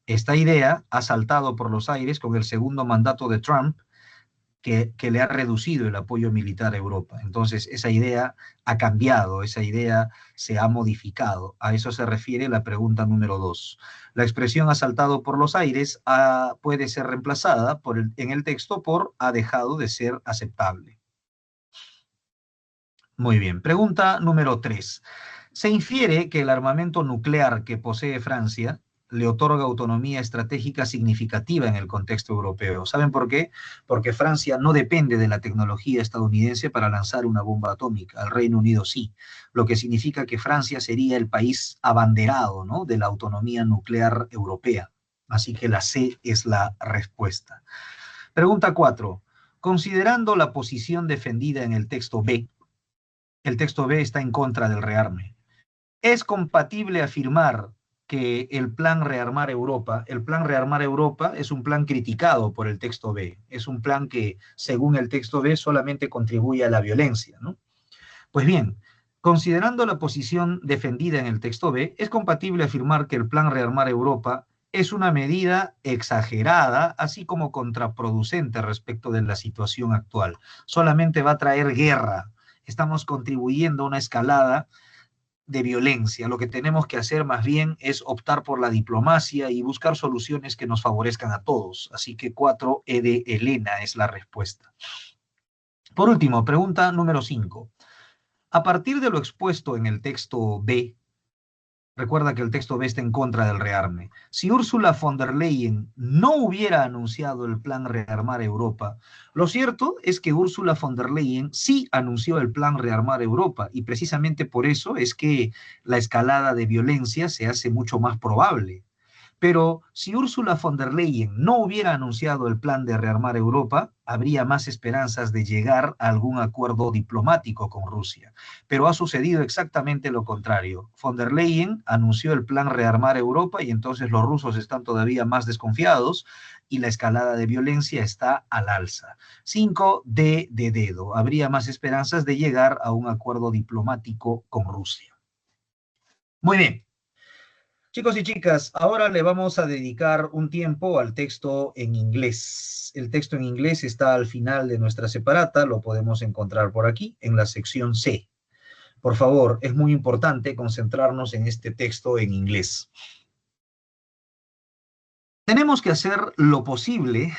Esta idea ha saltado por los aires con el segundo mandato de Trump, que le ha reducido el apoyo militar a Europa. Entonces, esa idea ha cambiado, esa idea se ha modificado. A eso se refiere la pregunta número 2. La expresión ha saltado por los aires puede ser reemplazada en el texto por ha dejado de ser aceptable. Muy bien. Pregunta número 3. Se infiere que el armamento nuclear que posee Francia le otorga autonomía estratégica significativa en el contexto europeo. ¿Saben por qué? Porque Francia no depende de la tecnología estadounidense para lanzar una bomba atómica. El Reino Unido sí, lo que significa que Francia sería el país abanderado, ¿no?, de la autonomía nuclear europea. Así que la C es la respuesta. Pregunta 4. Considerando la posición defendida en el texto B está en contra del rearme. ¿Es compatible afirmar que el plan Rearmar Europa es un plan criticado por el texto B? Es un plan que, según el texto B, solamente contribuye a la violencia, ¿no? Pues bien, considerando la posición defendida en el texto B, es compatible afirmar que el plan Rearmar Europa es una medida exagerada, así como contraproducente respecto de la situación actual. Solamente va a traer guerra. Estamos contribuyendo a una escalada de violencia. Lo que tenemos que hacer más bien es optar por la diplomacia y buscar soluciones que nos favorezcan a todos. Así que 4E de Elena es la respuesta. Por último, pregunta número 5. A partir de lo expuesto en el texto B, recuerda que el texto B está en contra del rearme. Si Ursula von der Leyen no hubiera anunciado el plan Rearmar Europa, lo cierto es que Ursula von der Leyen sí anunció el plan Rearmar Europa y precisamente por eso es que la escalada de violencia se hace mucho más probable. Pero si Ursula von der Leyen no hubiera anunciado el plan de rearmar Europa, habría más esperanzas de llegar a algún acuerdo diplomático con Rusia. Pero ha sucedido exactamente lo contrario. Von der Leyen anunció el plan rearmar Europa y entonces los rusos están todavía más desconfiados y la escalada de violencia está al alza. 5D de dedo. Habría más esperanzas de llegar a un acuerdo diplomático con Rusia. Muy bien. Chicos y chicas, ahora le vamos a dedicar un tiempo al texto en inglés. El texto en inglés está al final de nuestra separata, lo podemos encontrar por aquí, en la sección C. Por favor, es muy importante concentrarnos en este texto en inglés. Tenemos que hacer lo posible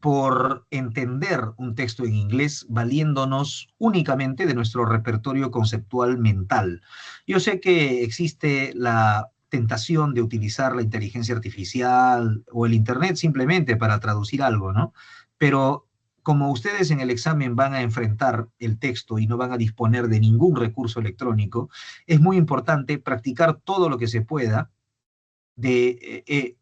por entender un texto en inglés valiéndonos únicamente de nuestro repertorio conceptual mental. Yo sé que existe la tentación de utilizar la inteligencia artificial o el Internet simplemente para traducir algo, ¿no? Pero como ustedes en el examen van a enfrentar el texto y no van a disponer de ningún recurso electrónico, es muy importante practicar todo lo que se pueda en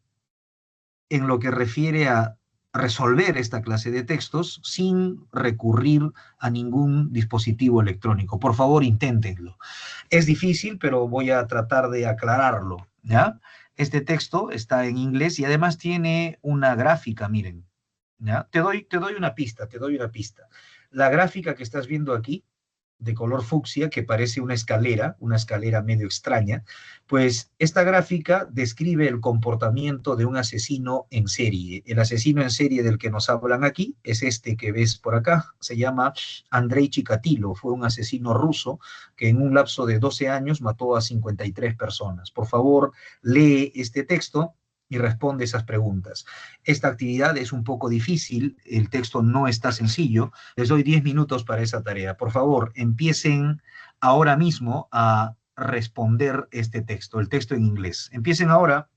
lo que refiere a resolver esta clase de textos sin recurrir a ningún dispositivo electrónico. Por favor, inténtenlo. Es difícil, pero voy a tratar de aclararlo, ¿ya? Este texto está en inglés y además tiene una gráfica, miren, ¿ya? Te doy una pista, te doy una pista. La gráfica que estás viendo aquí de color fucsia que parece una escalera medio extraña, pues esta gráfica describe el comportamiento de un asesino en serie. El asesino en serie del que nos hablan aquí es este que ves por acá, se llama Andrei Chikatilo, fue un asesino ruso que en un lapso de 12 años mató a 53 personas. Por favor, lee este texto y responde esas preguntas. Esta actividad es un poco difícil, el texto no está sencillo. Les doy 10 minutos para esa tarea. Por favor, empiecen ahora mismo a responder este texto, el texto en inglés. Empiecen ahora.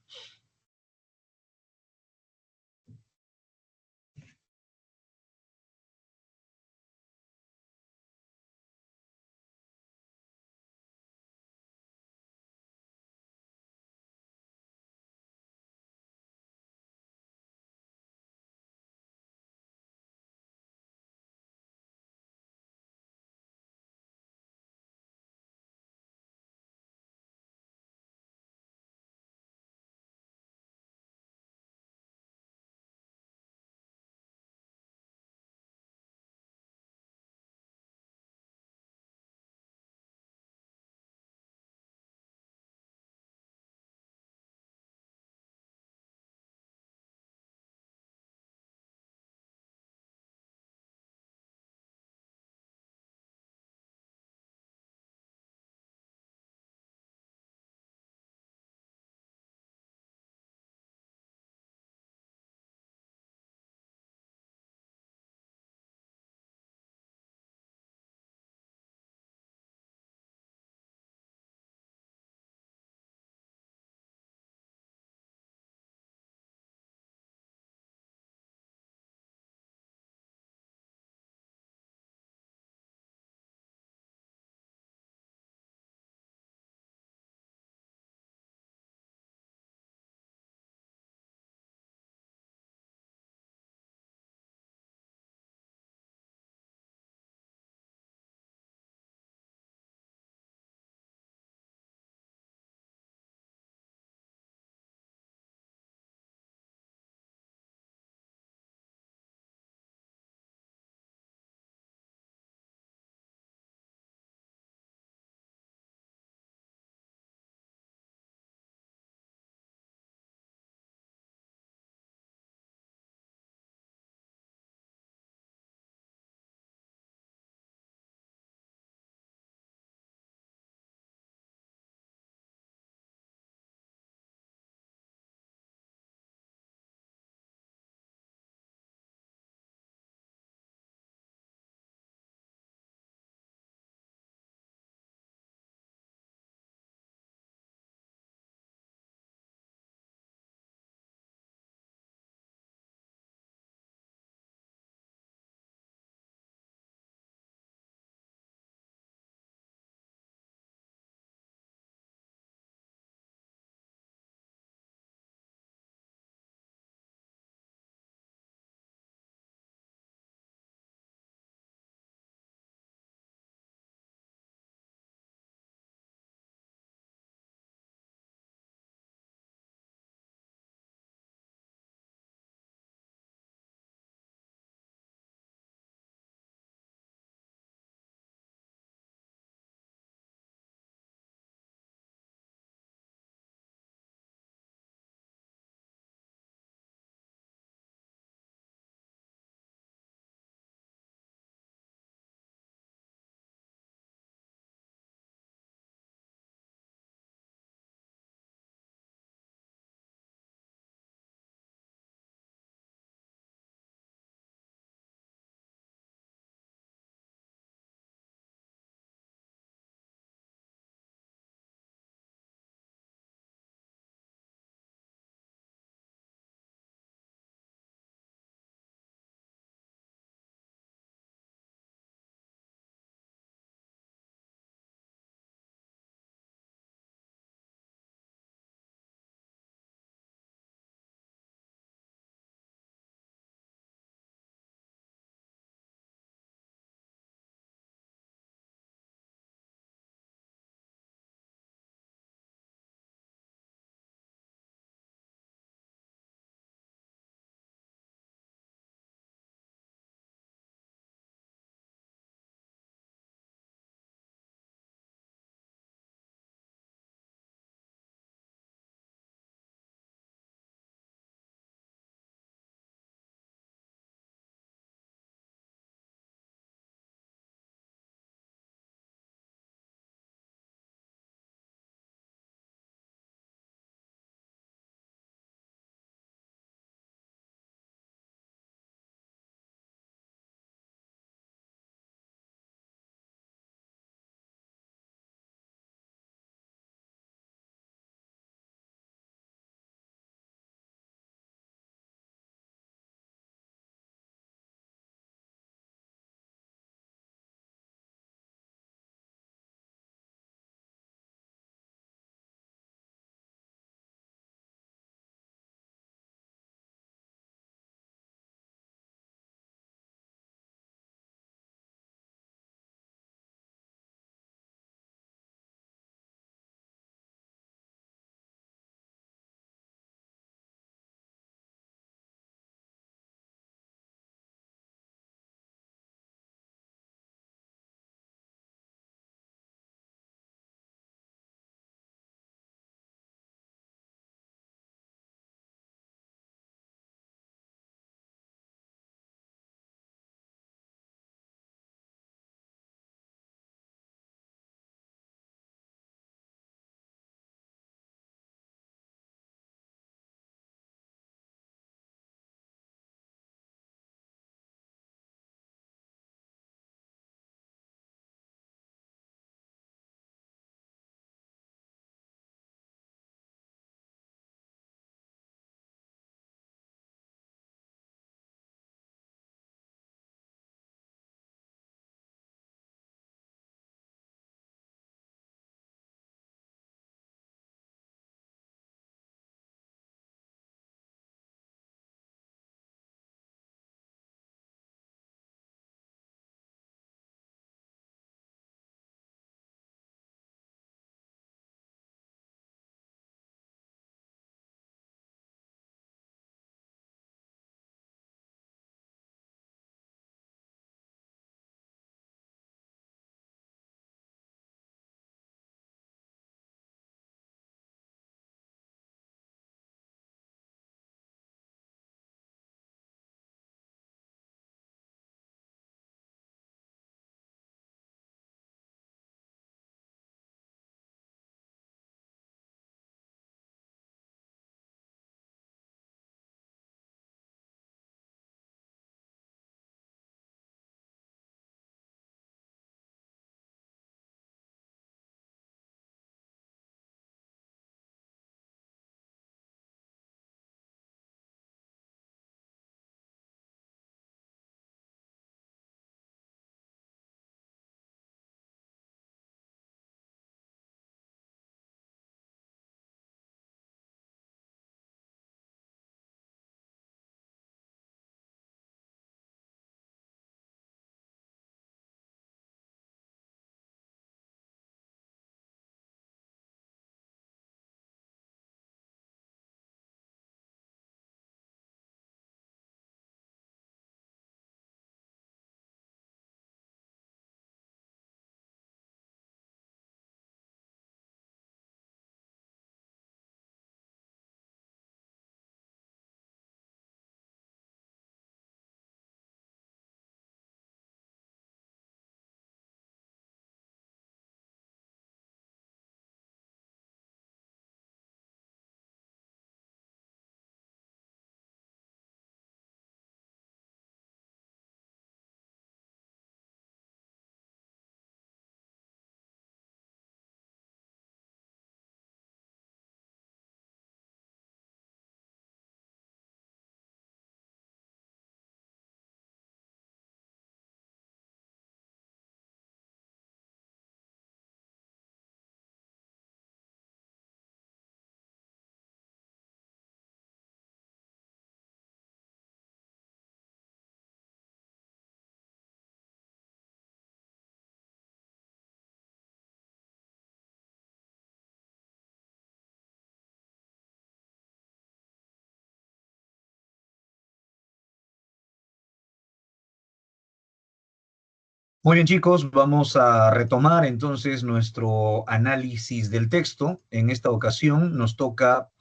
Muy bien, chicos, vamos a retomar entonces nuestro análisis del texto. En esta ocasión nos toca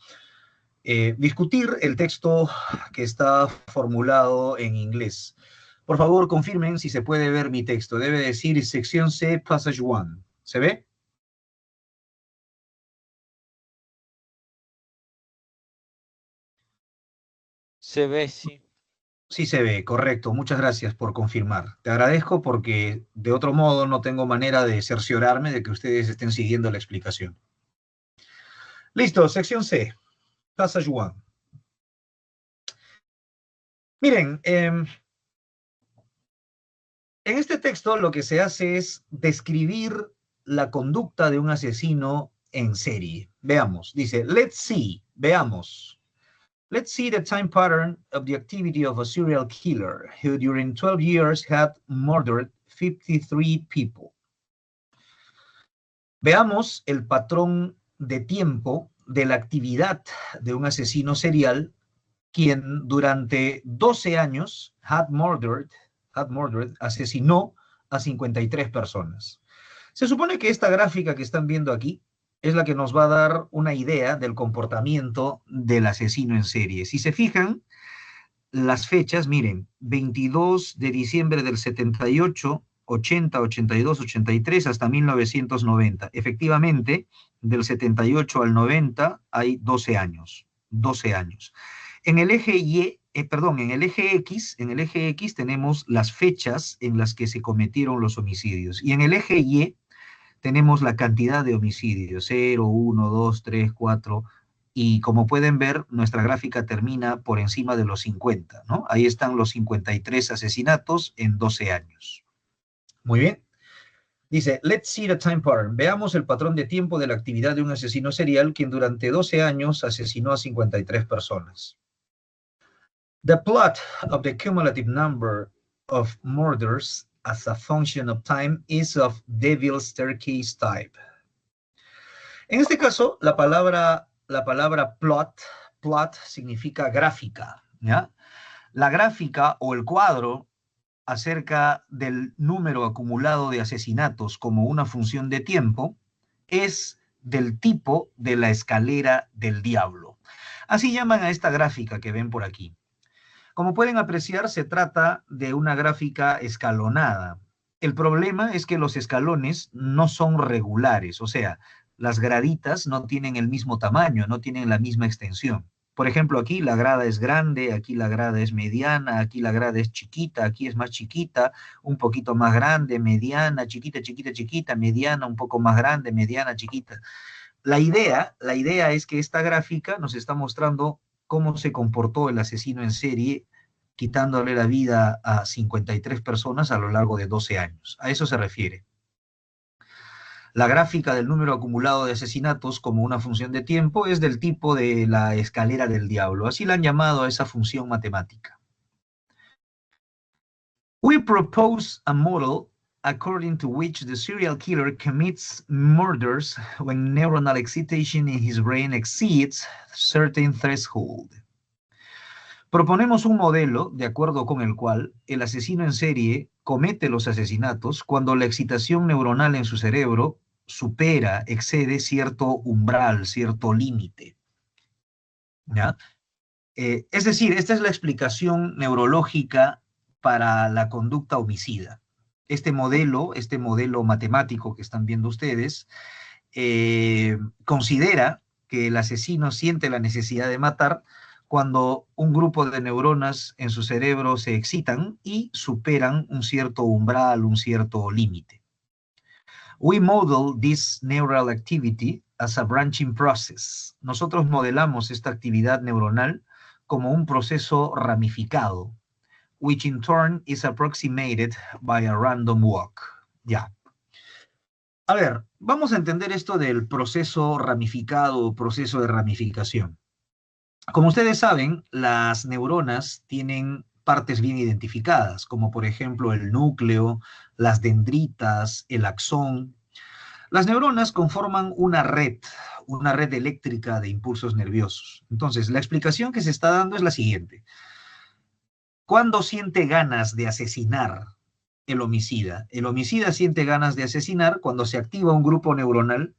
discutir el texto que está formulado en inglés. Por favor, confirmen si se puede ver mi texto. Debe decir sección C, passage 1. ¿Se ve? Se ve, sí. Sí se ve, correcto. Muchas gracias por confirmar. Te agradezco porque de otro modo no tengo manera de cerciorarme de que ustedes estén siguiendo la explicación. Listo, sección C, passage 1. Miren, en este texto lo que se hace es describir la conducta de un asesino en serie. Veamos, dice, let's see, veamos. Let's see the time pattern of the activity of a serial killer who during 12 years had murdered 53 people. Veamos el patrón de tiempo de la actividad de un asesino serial quien durante 12 años asesinó a 53 personas. Se supone que esta gráfica que están viendo aquí es la que nos va a dar una idea del comportamiento del asesino en serie. Si se fijan, las fechas, miren, 22 de diciembre del 78, 80, 82, 83 hasta 1990. Efectivamente, del 78 al 90 hay 12 años. 12 años. En el eje Y, en el eje X tenemos las fechas en las que se cometieron los homicidios. Y en el eje Y tenemos la cantidad de homicidios, 0, 1, 2, 3, 4, y como pueden ver, nuestra gráfica termina por encima de los 50, ¿no? Ahí están los 53 asesinatos en 12 años. Muy bien. Dice, let's see the time pattern. Veamos el patrón de tiempo de la actividad de un asesino serial quien durante 12 años asesinó a 53 personas. The plot of the cumulative number of murders as a function of time is of Devil Staircase type. En este caso, la palabra plot significa gráfica, ¿ya? La gráfica o el cuadro acerca del número acumulado de asesinatos como una función de tiempo es del tipo de la escalera del diablo. Así llaman a esta gráfica que ven por aquí. Como pueden apreciar, se trata de una gráfica escalonada. El problema es que los escalones no son regulares, o sea, las graditas no tienen el mismo tamaño, no tienen la misma extensión. Por ejemplo, aquí la grada es grande, aquí la grada es mediana, aquí la grada es chiquita, aquí es más chiquita, un poquito más grande, mediana, chiquita, chiquita, chiquita, mediana, un poco más grande, mediana, chiquita. La idea es que esta gráfica nos está mostrando cómo se comportó el asesino en serie, quitándole la vida a 53 personas a lo largo de 12 años. A eso se refiere. La gráfica del número acumulado de asesinatos como una función de tiempo es del tipo de la escalera del diablo. Así la han llamado a esa función matemática. We propose a model according to which the serial killer commits murders when neuronal excitation in his brain exceeds certain threshold. Proponemos un modelo de acuerdo con el cual el asesino en serie comete los asesinatos cuando la excitación neuronal en su cerebro excede cierto umbral, cierto límite. ¿Ya? Es decir, esta es la explicación neurológica para la conducta homicida. Este modelo matemático que están viendo ustedes, considera que el asesino siente la necesidad de matar cuando un grupo de neuronas en su cerebro se excitan y superan un cierto umbral, un cierto límite. We model this neural activity as a branching process. Nosotros modelamos esta actividad neuronal como un proceso ramificado, which in turn is approximated by a random walk. Ya. A ver, vamos a entender esto del proceso ramificado o proceso de ramificación. Como ustedes saben, las neuronas tienen partes bien identificadas, como por ejemplo el núcleo, las dendritas, el axón. Las neuronas conforman una red eléctrica de impulsos nerviosos. Entonces, la explicación que se está dando es la siguiente. Cuando siente ganas de asesinar el homicida. El homicida siente ganas de asesinar cuando se activa un grupo neuronal,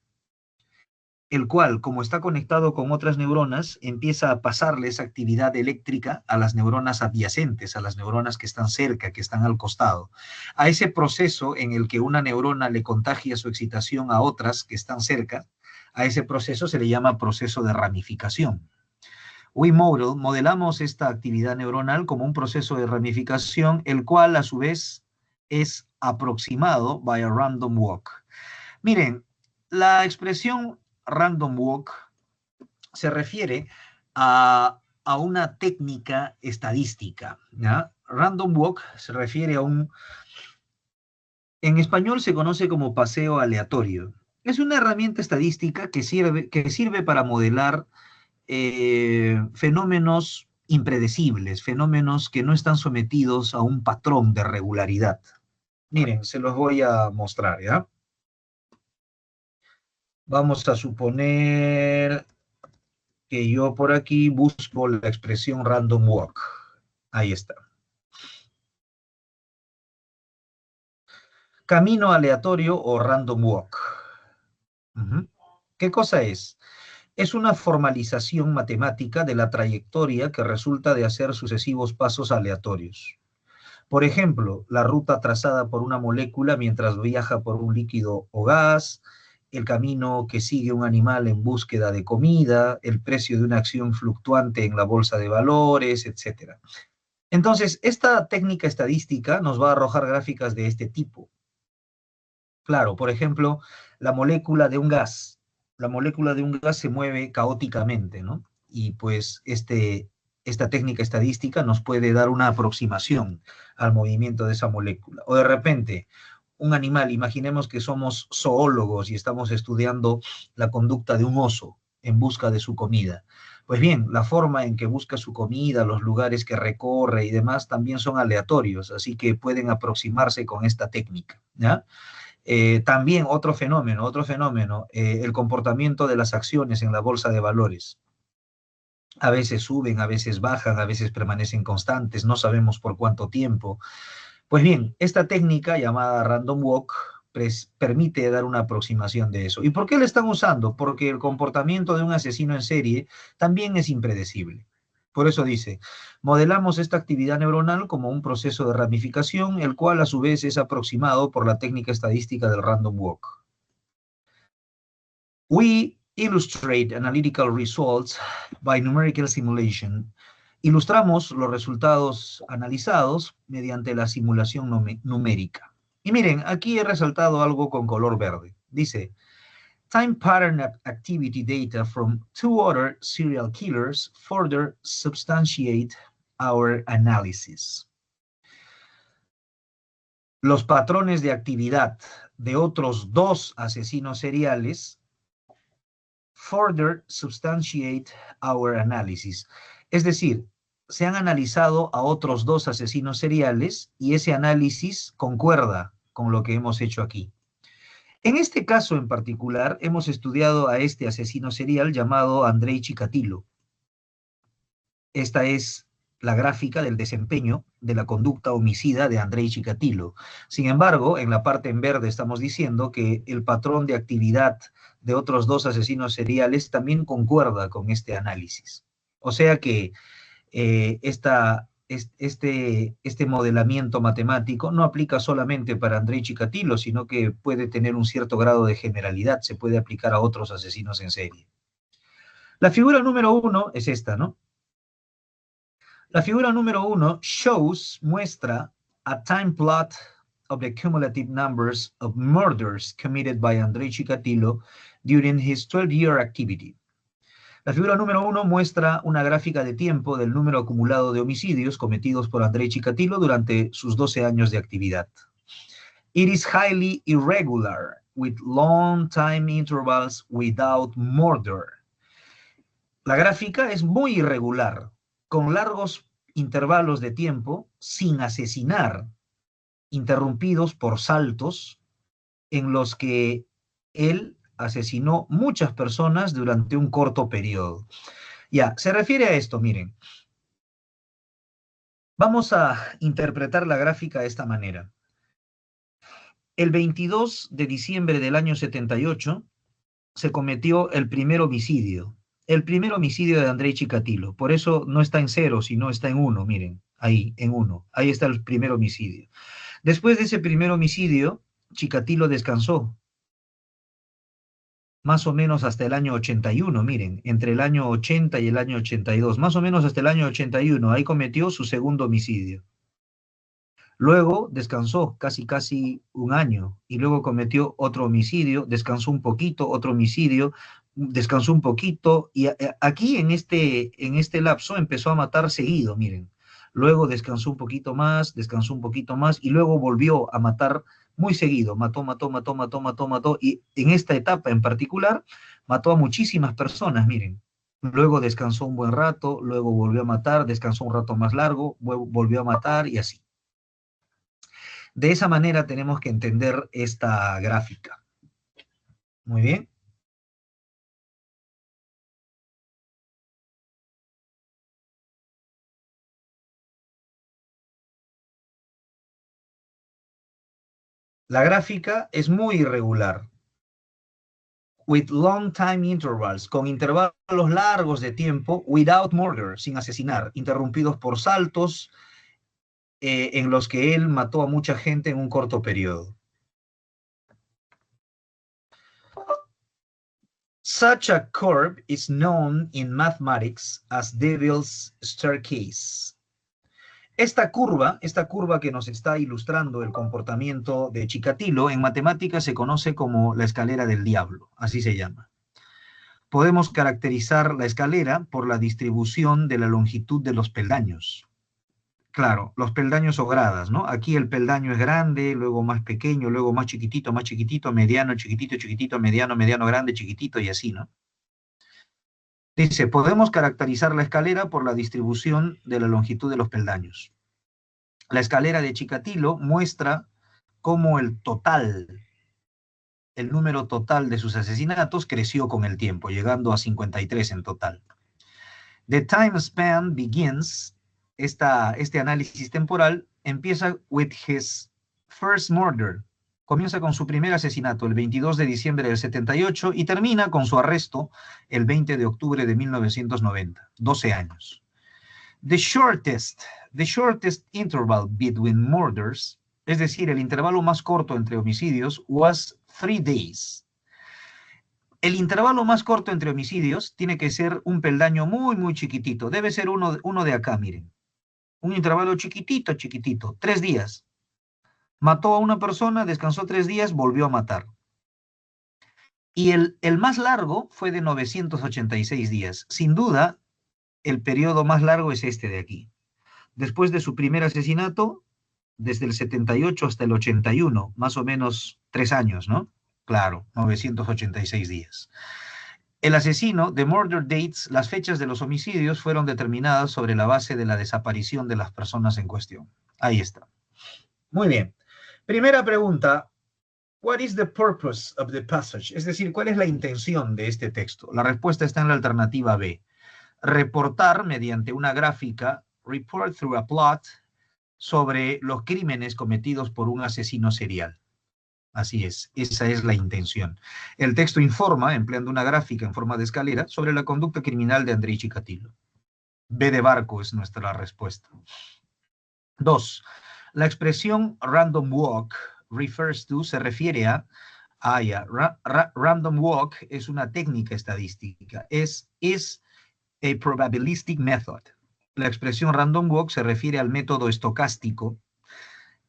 el cual, como está conectado con otras neuronas, empieza a pasarle esa actividad eléctrica a las neuronas adyacentes, a las neuronas que están cerca, que están al costado. A ese proceso en el que una neurona le contagia su excitación a otras que están cerca, a ese proceso se le llama proceso de ramificación. Modelamos esta actividad neuronal como un proceso de ramificación, el cual a su vez es aproximado by a random walk. Miren, la expresión random walk se refiere a una técnica estadística, ¿ya? Random walk se refiere a en español se conoce como paseo aleatorio. Es una herramienta estadística que sirve para modelar fenómenos impredecibles, fenómenos que no están sometidos a un patrón de regularidad. Miren, se los voy a mostrar, ¿ya? Vamos a suponer que yo por aquí busco la expresión random walk. Ahí está. Camino aleatorio o random walk. ¿Qué cosa es? Es una formalización matemática de la trayectoria que resulta de hacer sucesivos pasos aleatorios. Por ejemplo, la ruta trazada por una molécula mientras viaja por un líquido o gas, el camino que sigue un animal en búsqueda de comida, el precio de una acción fluctuante en la bolsa de valores, etc. Entonces, esta técnica estadística nos va a arrojar gráficas de este tipo. Claro, por ejemplo, la molécula de un gas. La molécula de un gas se mueve caóticamente, ¿no? Y pues esta técnica estadística nos puede dar una aproximación al movimiento de esa molécula. O de repente, un animal, imaginemos que somos zoólogos y estamos estudiando la conducta de un oso en busca de su comida. Pues bien, la forma en que busca su comida, los lugares que recorre y demás también son aleatorios, así que pueden aproximarse con esta técnica, ¿ya? También otro fenómeno, el comportamiento de las acciones en la bolsa de valores. A veces suben, a veces bajan, a veces permanecen constantes, no sabemos por cuánto tiempo. Pues bien, esta técnica llamada Random Walk permite dar una aproximación de eso. ¿Y por qué la están usando? Porque el comportamiento de un asesino en serie también es impredecible. Por eso dice, modelamos esta actividad neuronal como un proceso de ramificación, el cual a su vez es aproximado por la técnica estadística del Random Walk. We illustrate analytical results by numerical simulation. Ilustramos los resultados analizados mediante la simulación numérica. Y miren, aquí he resaltado algo con color verde. Dice, time pattern activity data from 2 other serial killers further substantiate our analysis. Los patrones de actividad de otros 2 asesinos seriales further substantiate our analysis. Es decir, se han analizado a otros 2 asesinos seriales y ese análisis concuerda con lo que hemos hecho aquí. En este caso en particular, hemos estudiado a este asesino serial llamado Andrei Chikatilo. Esta es la gráfica del desempeño de la conducta homicida de Andrei Chikatilo. Sin embargo, en la parte en verde estamos diciendo que el patrón de actividad de otros 2 asesinos seriales también concuerda con este análisis. O sea que este modelamiento matemático no aplica solamente para Andrei Chikatilo, sino que puede tener un cierto grado de generalidad, se puede aplicar a otros asesinos en serie. La figura número 1 es esta, ¿no? La figura número 1 muestra a time plot of the cumulative numbers of murders committed by Andrei Chikatilo during his 12-year activity. La figura número 1 muestra una gráfica de tiempo del número acumulado de homicidios cometidos por Andrei Chikatilo durante sus 12 años de actividad. It is highly irregular, with long time intervals without murder. La gráfica es muy irregular, con largos intervalos de tiempo sin asesinar, interrumpidos por saltos en los que él asesinó muchas personas durante un corto periodo. Ya, se refiere a esto, miren. Vamos a interpretar la gráfica de esta manera. El 22 de diciembre del año 78 se cometió el primer homicidio. El primer homicidio de Andrei Chikatilo. Por eso no está en 0, sino está en 1, miren, ahí, en 1. Ahí está el primer homicidio. Después de ese primer homicidio, Chikatilo descansó, más o menos hasta el año 81, miren, entre el año 80 y el año 82, más o menos hasta el año 81, ahí cometió su segundo homicidio. Luego descansó casi un año y luego cometió otro homicidio, descansó un poquito, otro homicidio, descansó un poquito y aquí en este lapso empezó a matar seguido, miren. Luego descansó un poquito más y luego volvió a matar muy seguido, mató y en esta etapa en particular mató a muchísimas personas, miren. Luego descansó un buen rato, luego volvió a matar, descansó un rato más largo, volvió a matar y así. De esa manera tenemos que entender esta gráfica. Muy bien. La gráfica es muy irregular. With long time intervals, con intervalos largos de tiempo, without murder, sin asesinar, interrumpidos por saltos en los que él mató a mucha gente en un corto periodo. Such a curve is known in mathematics as Devil's Staircase. Esta curva que nos está ilustrando el comportamiento de Chikatilo, en matemáticas se conoce como la escalera del diablo, así se llama. Podemos caracterizar la escalera por la distribución de la longitud de los peldaños. Claro, los peldaños o gradas, ¿no? Aquí el peldaño es grande, luego más pequeño, luego más chiquitito, mediano, chiquitito, mediano, grande, chiquitito y así, ¿no? Dice, podemos caracterizar la escalera por la distribución de la longitud de los peldaños. La escalera de Chikatilo muestra cómo el número total de sus asesinatos creció con el tiempo, llegando a 53 en total. The time span begins, este análisis temporal empieza with his first murder, comienza con su primer asesinato el 22 de diciembre del 78 y termina con su arresto el 20 de octubre de 1990, 12 años. The shortest interval between murders, es decir, el intervalo más corto entre homicidios, was 3 days. El intervalo más corto entre homicidios tiene que ser un peldaño muy chiquitito. Debe ser uno de acá, miren. Un intervalo chiquitito, 3 días. Mató a una persona, descansó 3 días, volvió a matar. Y el más largo fue de 986 días. Sin duda, el periodo más largo es este de aquí. Después de su primer asesinato, desde el 78 hasta el 81, más o menos 3 años, ¿no? Claro, 986 días. El asesino, the murder dates, las fechas de los homicidios fueron determinadas sobre la base de la desaparición de las personas en cuestión. Ahí está. Muy bien. Primera pregunta. What is the purpose of the passage? Es decir, ¿cuál es la intención de este texto? La respuesta está en la alternativa B. Reportar mediante una gráfica, report through a plot, sobre los crímenes cometidos por un asesino serial. Así es, esa es la intención. El texto informa, empleando una gráfica en forma de escalera, sobre la conducta criminal de Andrei Chikatilo. B de barco es nuestra respuesta. 2. La expresión random walk refers to, se refiere a random walk es una técnica estadística, es a probabilistic method. La expresión random walk se refiere al método estocástico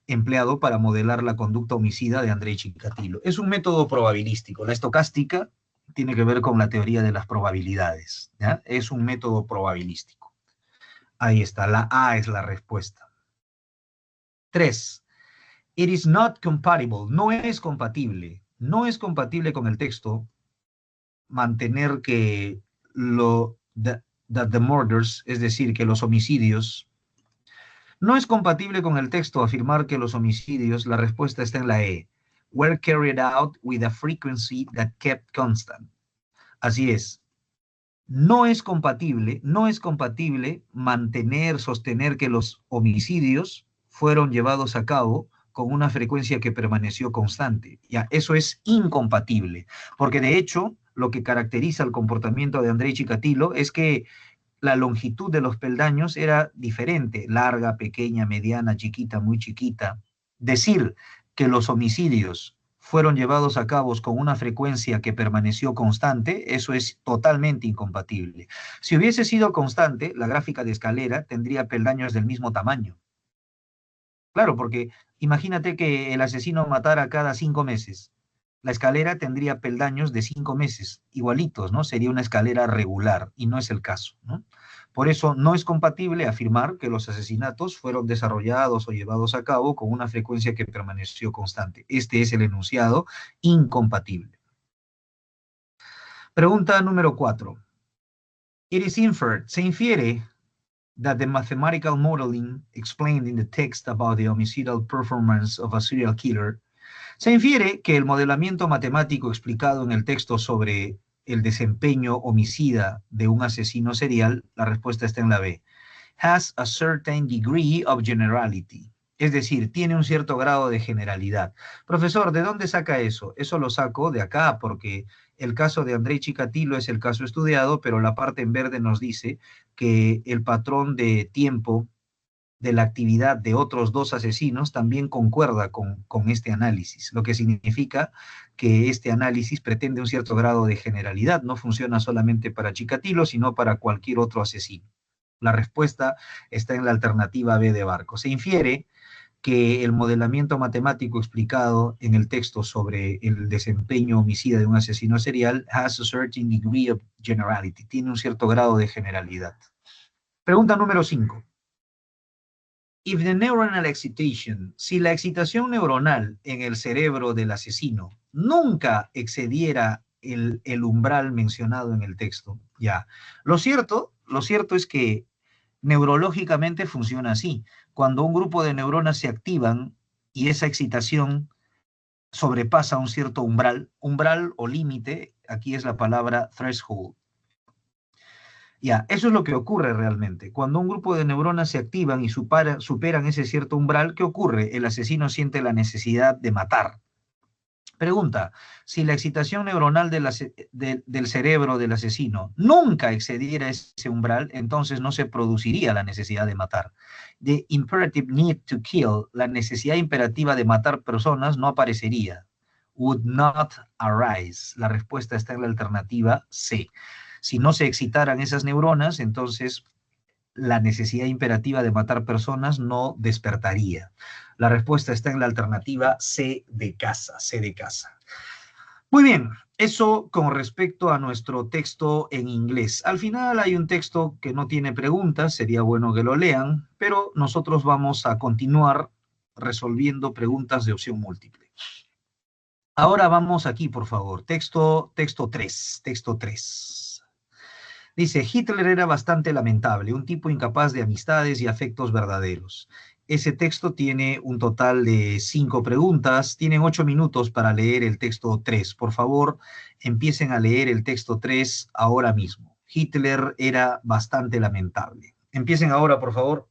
empleado para modelar la conducta homicida de Andrei Chikatilo. Es un método probabilístico. La estocástica tiene que ver con la teoría de las probabilidades, ¿ya? Es un método probabilístico. Ahí está, la A es la respuesta. 3. It is not compatible. No es compatible. No es compatible con el texto mantener que the murders, es decir, que los homicidios. No es compatible con el texto afirmar que los homicidios, la respuesta está en la E, were carried out with a frequency that kept constant. Así es. No es compatible sostener que los homicidios fueron llevados a cabo con una frecuencia que permaneció constante. Ya, eso es incompatible, porque de hecho lo que caracteriza el comportamiento de Andrei Chikatilo es que la longitud de los peldaños era diferente, larga, pequeña, mediana, chiquita, muy chiquita. Decir que los homicidios fueron llevados a cabo con una frecuencia que permaneció constante, eso es totalmente incompatible. Si hubiese sido constante, la gráfica de escalera tendría peldaños del mismo tamaño. Claro, porque imagínate que el asesino matara cada 5 meses. La escalera tendría peldaños de 5 meses, igualitos, ¿no? Sería una escalera regular y no es el caso, ¿no? Por eso no es compatible afirmar que los asesinatos fueron desarrollados o llevados a cabo con una frecuencia que permaneció constante. Este es el enunciado incompatible. Pregunta número 4. It is inferred, se infiere that the mathematical modeling explained in the text about the homicidal performance of a serial killer. Se infiere que el modelamiento matemático explicado en el texto sobre el desempeño homicida de un asesino serial, la respuesta está en la B, has a certain degree of generality. Es decir, tiene un cierto grado de generalidad. Profesor, ¿de dónde saca eso? Eso lo saco de acá porque el caso de Andrei Chikatilo es el caso estudiado, pero la parte en verde nos dice que el patrón de tiempo de la actividad de otros dos asesinos también concuerda con este análisis, lo que significa que este análisis pretende un cierto grado de generalidad, no funciona solamente para Chikatilo, sino para cualquier otro asesino. La respuesta está en la alternativa B de Barco. Se infiere que el modelamiento matemático explicado en el texto sobre el desempeño homicida de un asesino serial has a certain degree of generality, tiene un cierto grado de generalidad. Pregunta número 5. If the neuronal excitation, si la excitación neuronal en el cerebro del asesino nunca excediera el umbral mencionado en el texto, ya. Lo cierto es que neurológicamente funciona así. Cuando un grupo de neuronas se activan y esa excitación sobrepasa un cierto umbral o límite, aquí es la palabra threshold. Ya, eso es lo que ocurre realmente. Cuando un grupo de neuronas se activan y superan ese cierto umbral, ¿qué ocurre? El asesino siente la necesidad de matar. Pregunta, si la excitación neuronal del cerebro del asesino nunca excediera ese umbral, entonces no se produciría la necesidad de matar. The imperative need to kill, la necesidad imperativa de matar personas, no aparecería. Would not arise. La respuesta está en la alternativa C. Si no se excitaran esas neuronas, entonces la necesidad imperativa de matar personas no despertaría. La respuesta está en la alternativa C de casa, C de casa. Muy bien, eso con respecto a nuestro texto en inglés. Al final hay un texto que no tiene preguntas, sería bueno que lo lean, pero nosotros vamos a continuar resolviendo preguntas de opción múltiple. Ahora vamos aquí, por favor. Texto 3. Dice, Hitler era bastante lamentable, un tipo incapaz de amistades y afectos verdaderos. Ese texto tiene un total de 5 preguntas. Tienen 8 minutos para leer el texto 3. Por favor, empiecen a leer el texto 3 ahora mismo. Hitler era bastante lamentable. Empiecen ahora, por favor.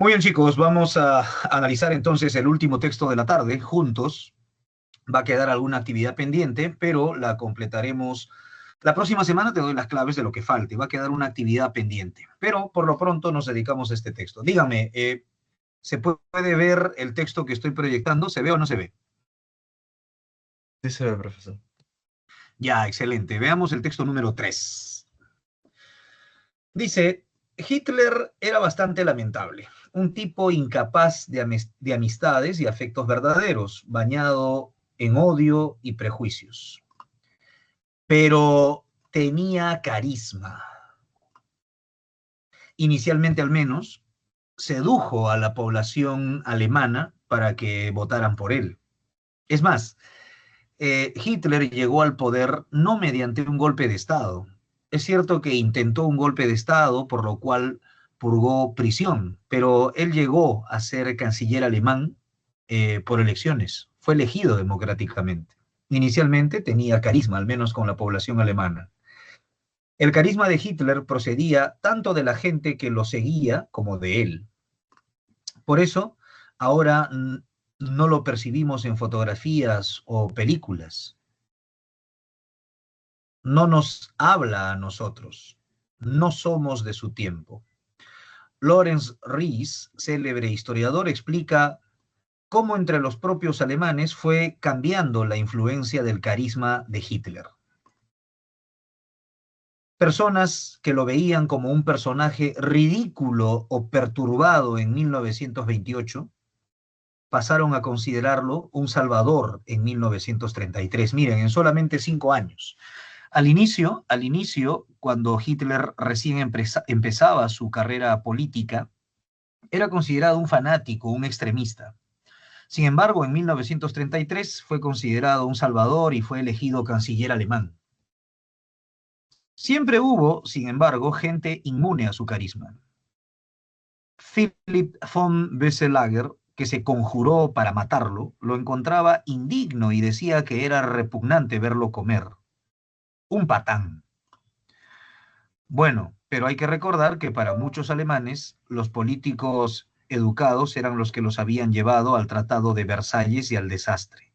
Muy bien, chicos, vamos a analizar entonces el último texto de la tarde juntos. Va a quedar alguna actividad pendiente, pero la completaremos. La próxima semana te doy las claves de lo que falte. Va a quedar una actividad pendiente, pero por lo pronto nos dedicamos a este texto. Dígame, ¿se puede ver el texto que estoy proyectando? ¿Se ve o no se ve? Sí se ve, profesor. Ya, excelente. Veamos el texto número 3. Dice, Hitler era bastante lamentable, un tipo incapaz de amistades y afectos verdaderos, bañado en odio y prejuicios, pero tenía carisma. Inicialmente al menos, sedujo a la población alemana para que votaran por él. Es más, Hitler llegó al poder no mediante un golpe de Estado. Es cierto que intentó un golpe de Estado, por lo cual purgó prisión, pero él llegó a ser canciller alemán por elecciones. Fue elegido democráticamente. Inicialmente tenía carisma, al menos con la población alemana. El carisma de Hitler procedía tanto de la gente que lo seguía como de él. Por eso, ahora no lo percibimos en fotografías o películas. No nos habla a nosotros. No somos de su tiempo. Lorenz Ries, célebre historiador, explica cómo entre los propios alemanes fue cambiando la influencia del carisma de Hitler. Personas que lo veían como un personaje ridículo o perturbado en 1928 pasaron a considerarlo un salvador en 1933. Miren, en solamente 5 años. Al inicio, cuando Hitler recién empezaba su carrera política, era considerado un fanático, un extremista. Sin embargo, en 1933 fue considerado un salvador y fue elegido canciller alemán. Siempre hubo, sin embargo, gente inmune a su carisma. Philipp von Weselager, que se conjuró para matarlo, lo encontraba indigno y decía que era repugnante verlo comer. Un patán. Bueno, pero hay que recordar que para muchos alemanes los políticos educados eran los que los habían llevado al Tratado de Versalles y al desastre.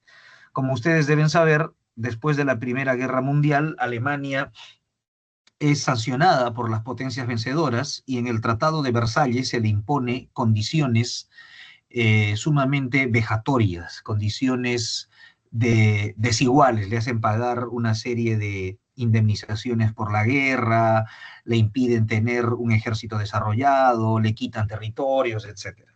Como ustedes deben saber, después de la Primera Guerra Mundial, Alemania es sancionada por las potencias vencedoras y en el Tratado de Versalles se le impone condiciones sumamente vejatorias, condiciones desiguales, le hacen pagar una serie de indemnizaciones por la guerra, le impiden tener un ejército desarrollado, le quitan territorios, etc.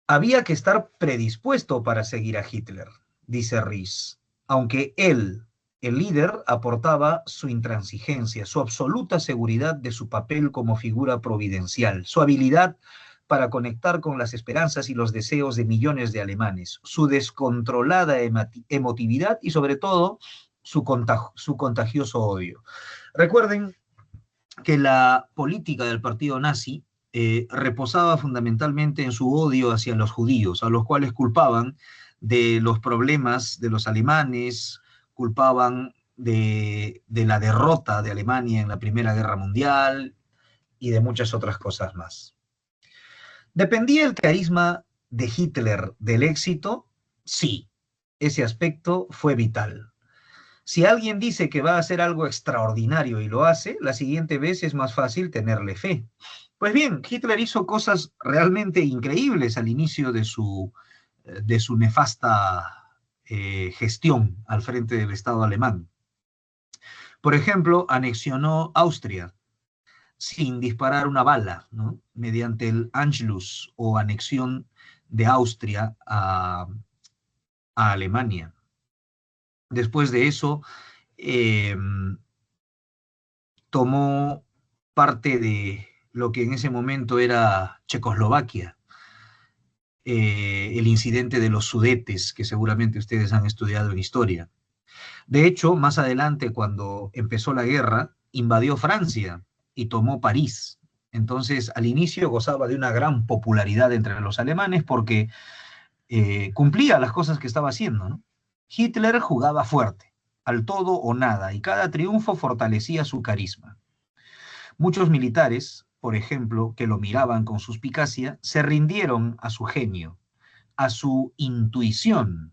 Había que estar predispuesto para seguir a Hitler, dice Ries, aunque él, el líder, aportaba su intransigencia, su absoluta seguridad de su papel como figura providencial, su habilidad para conectar con las esperanzas y los deseos de millones de alemanes, su descontrolada emotividad y sobre todo su contagioso odio. Recuerden que la política del partido nazi reposaba fundamentalmente en su odio hacia los judíos, a los cuales culpaban de los problemas de los alemanes, culpaban de la derrota de Alemania en la Primera Guerra Mundial y de muchas otras cosas más. ¿Dependía el carisma de Hitler del éxito? Sí, ese aspecto fue vital. Si alguien dice que va a hacer algo extraordinario y lo hace, la siguiente vez es más fácil tenerle fe. Pues bien, Hitler hizo cosas realmente increíbles al inicio de su nefasta gestión al frente del Estado alemán. Por ejemplo, anexionó Austria sin disparar una bala, ¿no? Mediante el Anschluss o anexión de Austria a Alemania. Después de eso, eh, tomó parte de lo que en ese momento era Checoslovaquia, el incidente de los Sudetes, que seguramente ustedes han estudiado en historia. De hecho, más adelante, cuando empezó la guerra, invadió Francia y tomó París. Entonces, al inicio gozaba de una gran popularidad entre los alemanes porque cumplía las cosas que estaba haciendo, ¿no? Hitler jugaba fuerte, al todo o nada, y cada triunfo fortalecía su carisma. Muchos militares, por ejemplo, que lo miraban con suspicacia, se rindieron a su genio, a su intuición,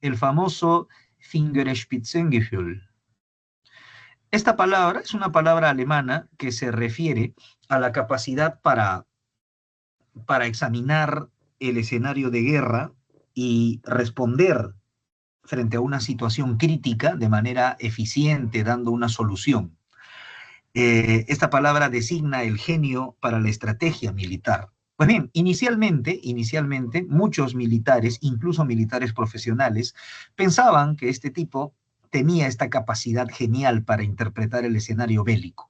el famoso Fingerspitzengefühl. Esta palabra es una palabra alemana que se refiere a la capacidad para examinar el escenario de guerra y responder frente a una situación crítica de manera eficiente, dando una solución. Esta palabra designa el genio para la estrategia militar. Pues bien, inicialmente, muchos militares, incluso militares profesionales, pensaban que este tipo tenía esta capacidad genial para interpretar el escenario bélico.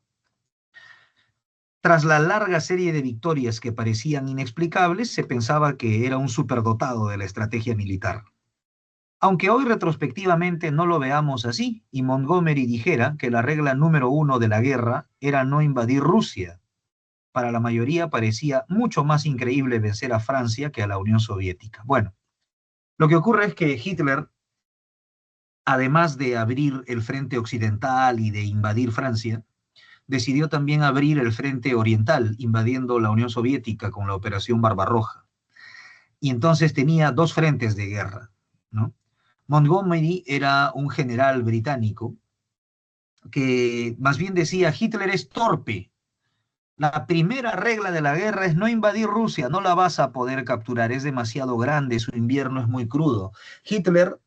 Tras la larga serie de victorias que parecían inexplicables, se pensaba que era un superdotado de la estrategia militar. Aunque hoy retrospectivamente no lo veamos así, y Montgomery dijera que la regla número 1 de la guerra era no invadir Rusia, para la mayoría parecía mucho más increíble vencer a Francia que a la Unión Soviética. Bueno, lo que ocurre es que Hitler, además de abrir el frente occidental y de invadir Francia, decidió también abrir el frente oriental, invadiendo la Unión Soviética con la Operación Barbarroja. Y entonces tenía dos frentes de guerra, ¿no? Montgomery era un general británico que más bien decía: Hitler es torpe. La primera regla de la guerra es no invadir Rusia, no la vas a poder capturar, es demasiado grande, su invierno es muy crudo. Hitler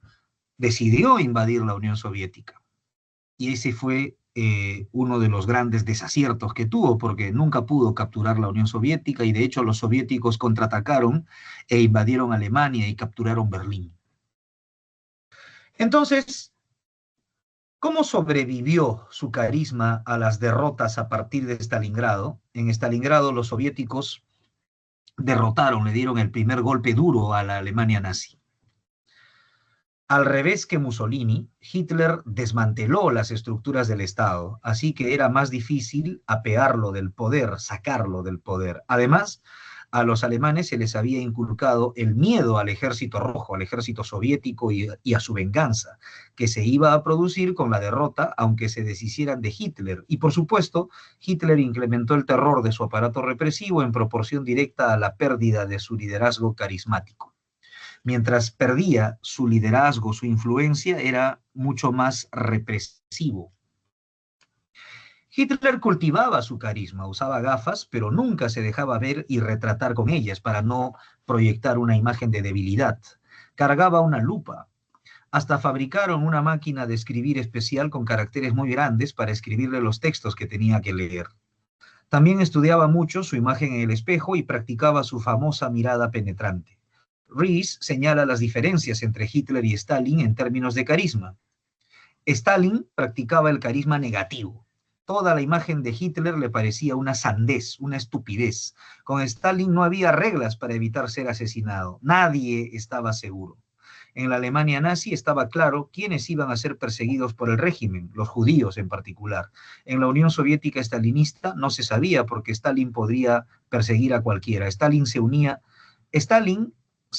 decidió invadir la Unión Soviética. Y ese fue uno de los grandes desaciertos que tuvo, porque nunca pudo capturar la Unión Soviética y de hecho los soviéticos contraatacaron e invadieron Alemania y capturaron Berlín. Entonces, ¿cómo sobrevivió su carisma a las derrotas a partir de Stalingrado? En Stalingrado los soviéticos derrotaron, le dieron el primer golpe duro a la Alemania nazi. Al revés que Mussolini, Hitler desmanteló las estructuras del Estado, así que era más difícil apearlo del poder, sacarlo del poder. Además, a los alemanes se les había inculcado el miedo al ejército rojo, al ejército soviético y a su venganza, que se iba a producir con la derrota, aunque se deshicieran de Hitler. Y por supuesto, Hitler incrementó el terror de su aparato represivo en proporción directa a la pérdida de su liderazgo carismático. Mientras perdía su liderazgo, su influencia era mucho más represivo. Hitler cultivaba su carisma, usaba gafas, pero nunca se dejaba ver y retratar con ellas para no proyectar una imagen de debilidad. Cargaba una lupa. Hasta fabricaron una máquina de escribir especial con caracteres muy grandes para escribirle los textos que tenía que leer. También estudiaba mucho su imagen en el espejo y practicaba su famosa mirada penetrante. Ries señala las diferencias entre Hitler y Stalin en términos de carisma. Stalin practicaba el carisma negativo. Toda la imagen de Hitler le parecía una sandez, una estupidez. Con Stalin no había reglas para evitar ser asesinado. Nadie estaba seguro. En la Alemania nazi estaba claro quiénes iban a ser perseguidos por el régimen, los judíos en particular. En la Unión Soviética estalinista no se sabía porque Stalin podría perseguir a cualquiera. Stalin se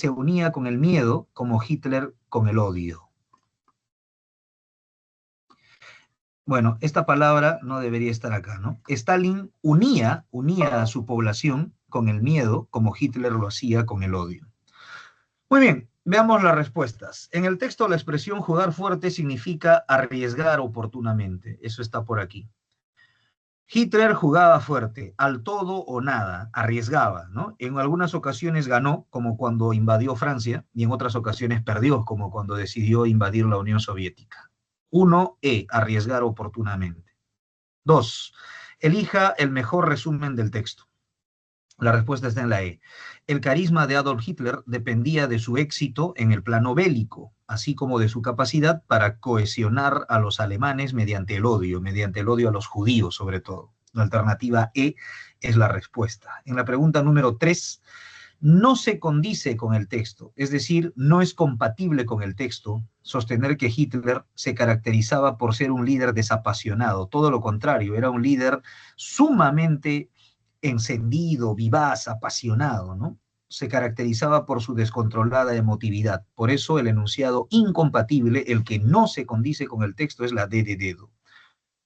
unía con el miedo como Hitler con el odio. Bueno, esta palabra no debería estar acá, ¿no? Stalin unía a su población con el miedo, como Hitler lo hacía con el odio. Muy bien, veamos las respuestas. En el texto la expresión jugar fuerte significa arriesgar oportunamente. Eso está por aquí. Hitler jugaba fuerte, al todo o nada, arriesgaba, ¿no? En algunas ocasiones ganó, como cuando invadió Francia, y en otras ocasiones perdió, como cuando decidió invadir la Unión Soviética. 1. Arriesgar oportunamente. 2. Elija el mejor resumen del texto. La respuesta está en la E. El carisma de Adolf Hitler dependía de su éxito en el plano bélico, así como de su capacidad para cohesionar a los alemanes mediante el odio a los judíos sobre todo. La alternativa E es la respuesta. En la pregunta número 3, no se condice con el texto, es decir, no es compatible con el texto sostener que Hitler se caracterizaba por ser un líder desapasionado. Todo lo contrario, era un líder sumamente encendido, vivaz, apasionado, ¿no? Se caracterizaba por su descontrolada emotividad. Por eso el enunciado incompatible, el que no se condice con el texto, es la D de dedo.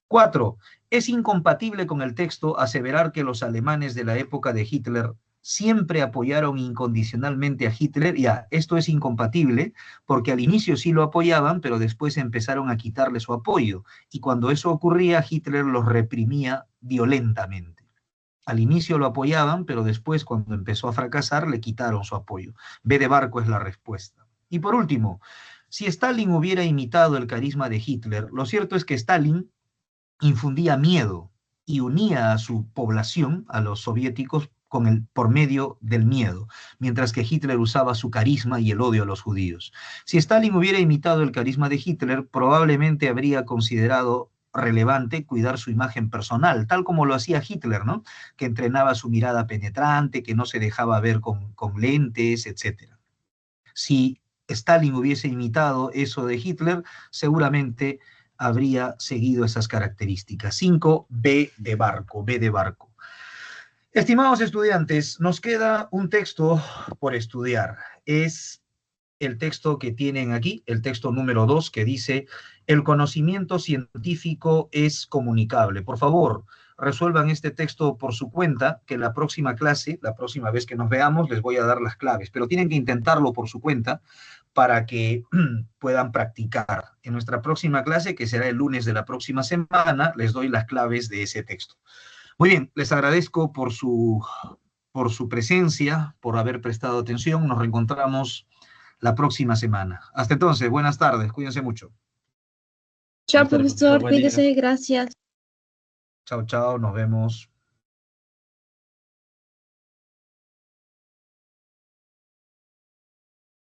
4. Es incompatible con el texto aseverar que los alemanes de la época de Hitler siempre apoyaron incondicionalmente a Hitler. Ya, esto es incompatible porque al inicio sí lo apoyaban, pero después empezaron a quitarle su apoyo. Y cuando eso ocurría, Hitler los reprimía violentamente. Al inicio lo apoyaban, pero después, cuando empezó a fracasar, le quitaron su apoyo. B de Barco es la respuesta. Y por último, si Stalin hubiera imitado el carisma de Hitler, lo cierto es que Stalin infundía miedo y unía a su población, a los soviéticos, por medio del miedo, mientras que Hitler usaba su carisma y el odio a los judíos. Si Stalin hubiera imitado el carisma de Hitler, probablemente habría considerado relevante cuidar su imagen personal, tal como lo hacía Hitler, ¿no? Que entrenaba su mirada penetrante, que no se dejaba ver con lentes, etc. Si Stalin hubiese imitado eso de Hitler, seguramente habría seguido esas características. 5, B de Barco, B de Barco. Estimados estudiantes, nos queda un texto por estudiar. Es el texto que tienen aquí, el texto número 2, que dice: el conocimiento científico es comunicable. Por favor, resuelvan este texto por su cuenta, que la próxima clase, la próxima vez que nos veamos, les voy a dar las claves, pero tienen que intentarlo por su cuenta para que puedan practicar. En nuestra próxima clase, que será el lunes de la próxima semana, les doy las claves de ese texto. Muy bien, les agradezco por su presencia, por haber prestado atención. Nos reencontramos la próxima semana. Hasta entonces, buenas tardes, cuídense mucho. Chao, Buenas tardes, profesor, buen día. cuídese, gracias. Chao, chao, nos vemos.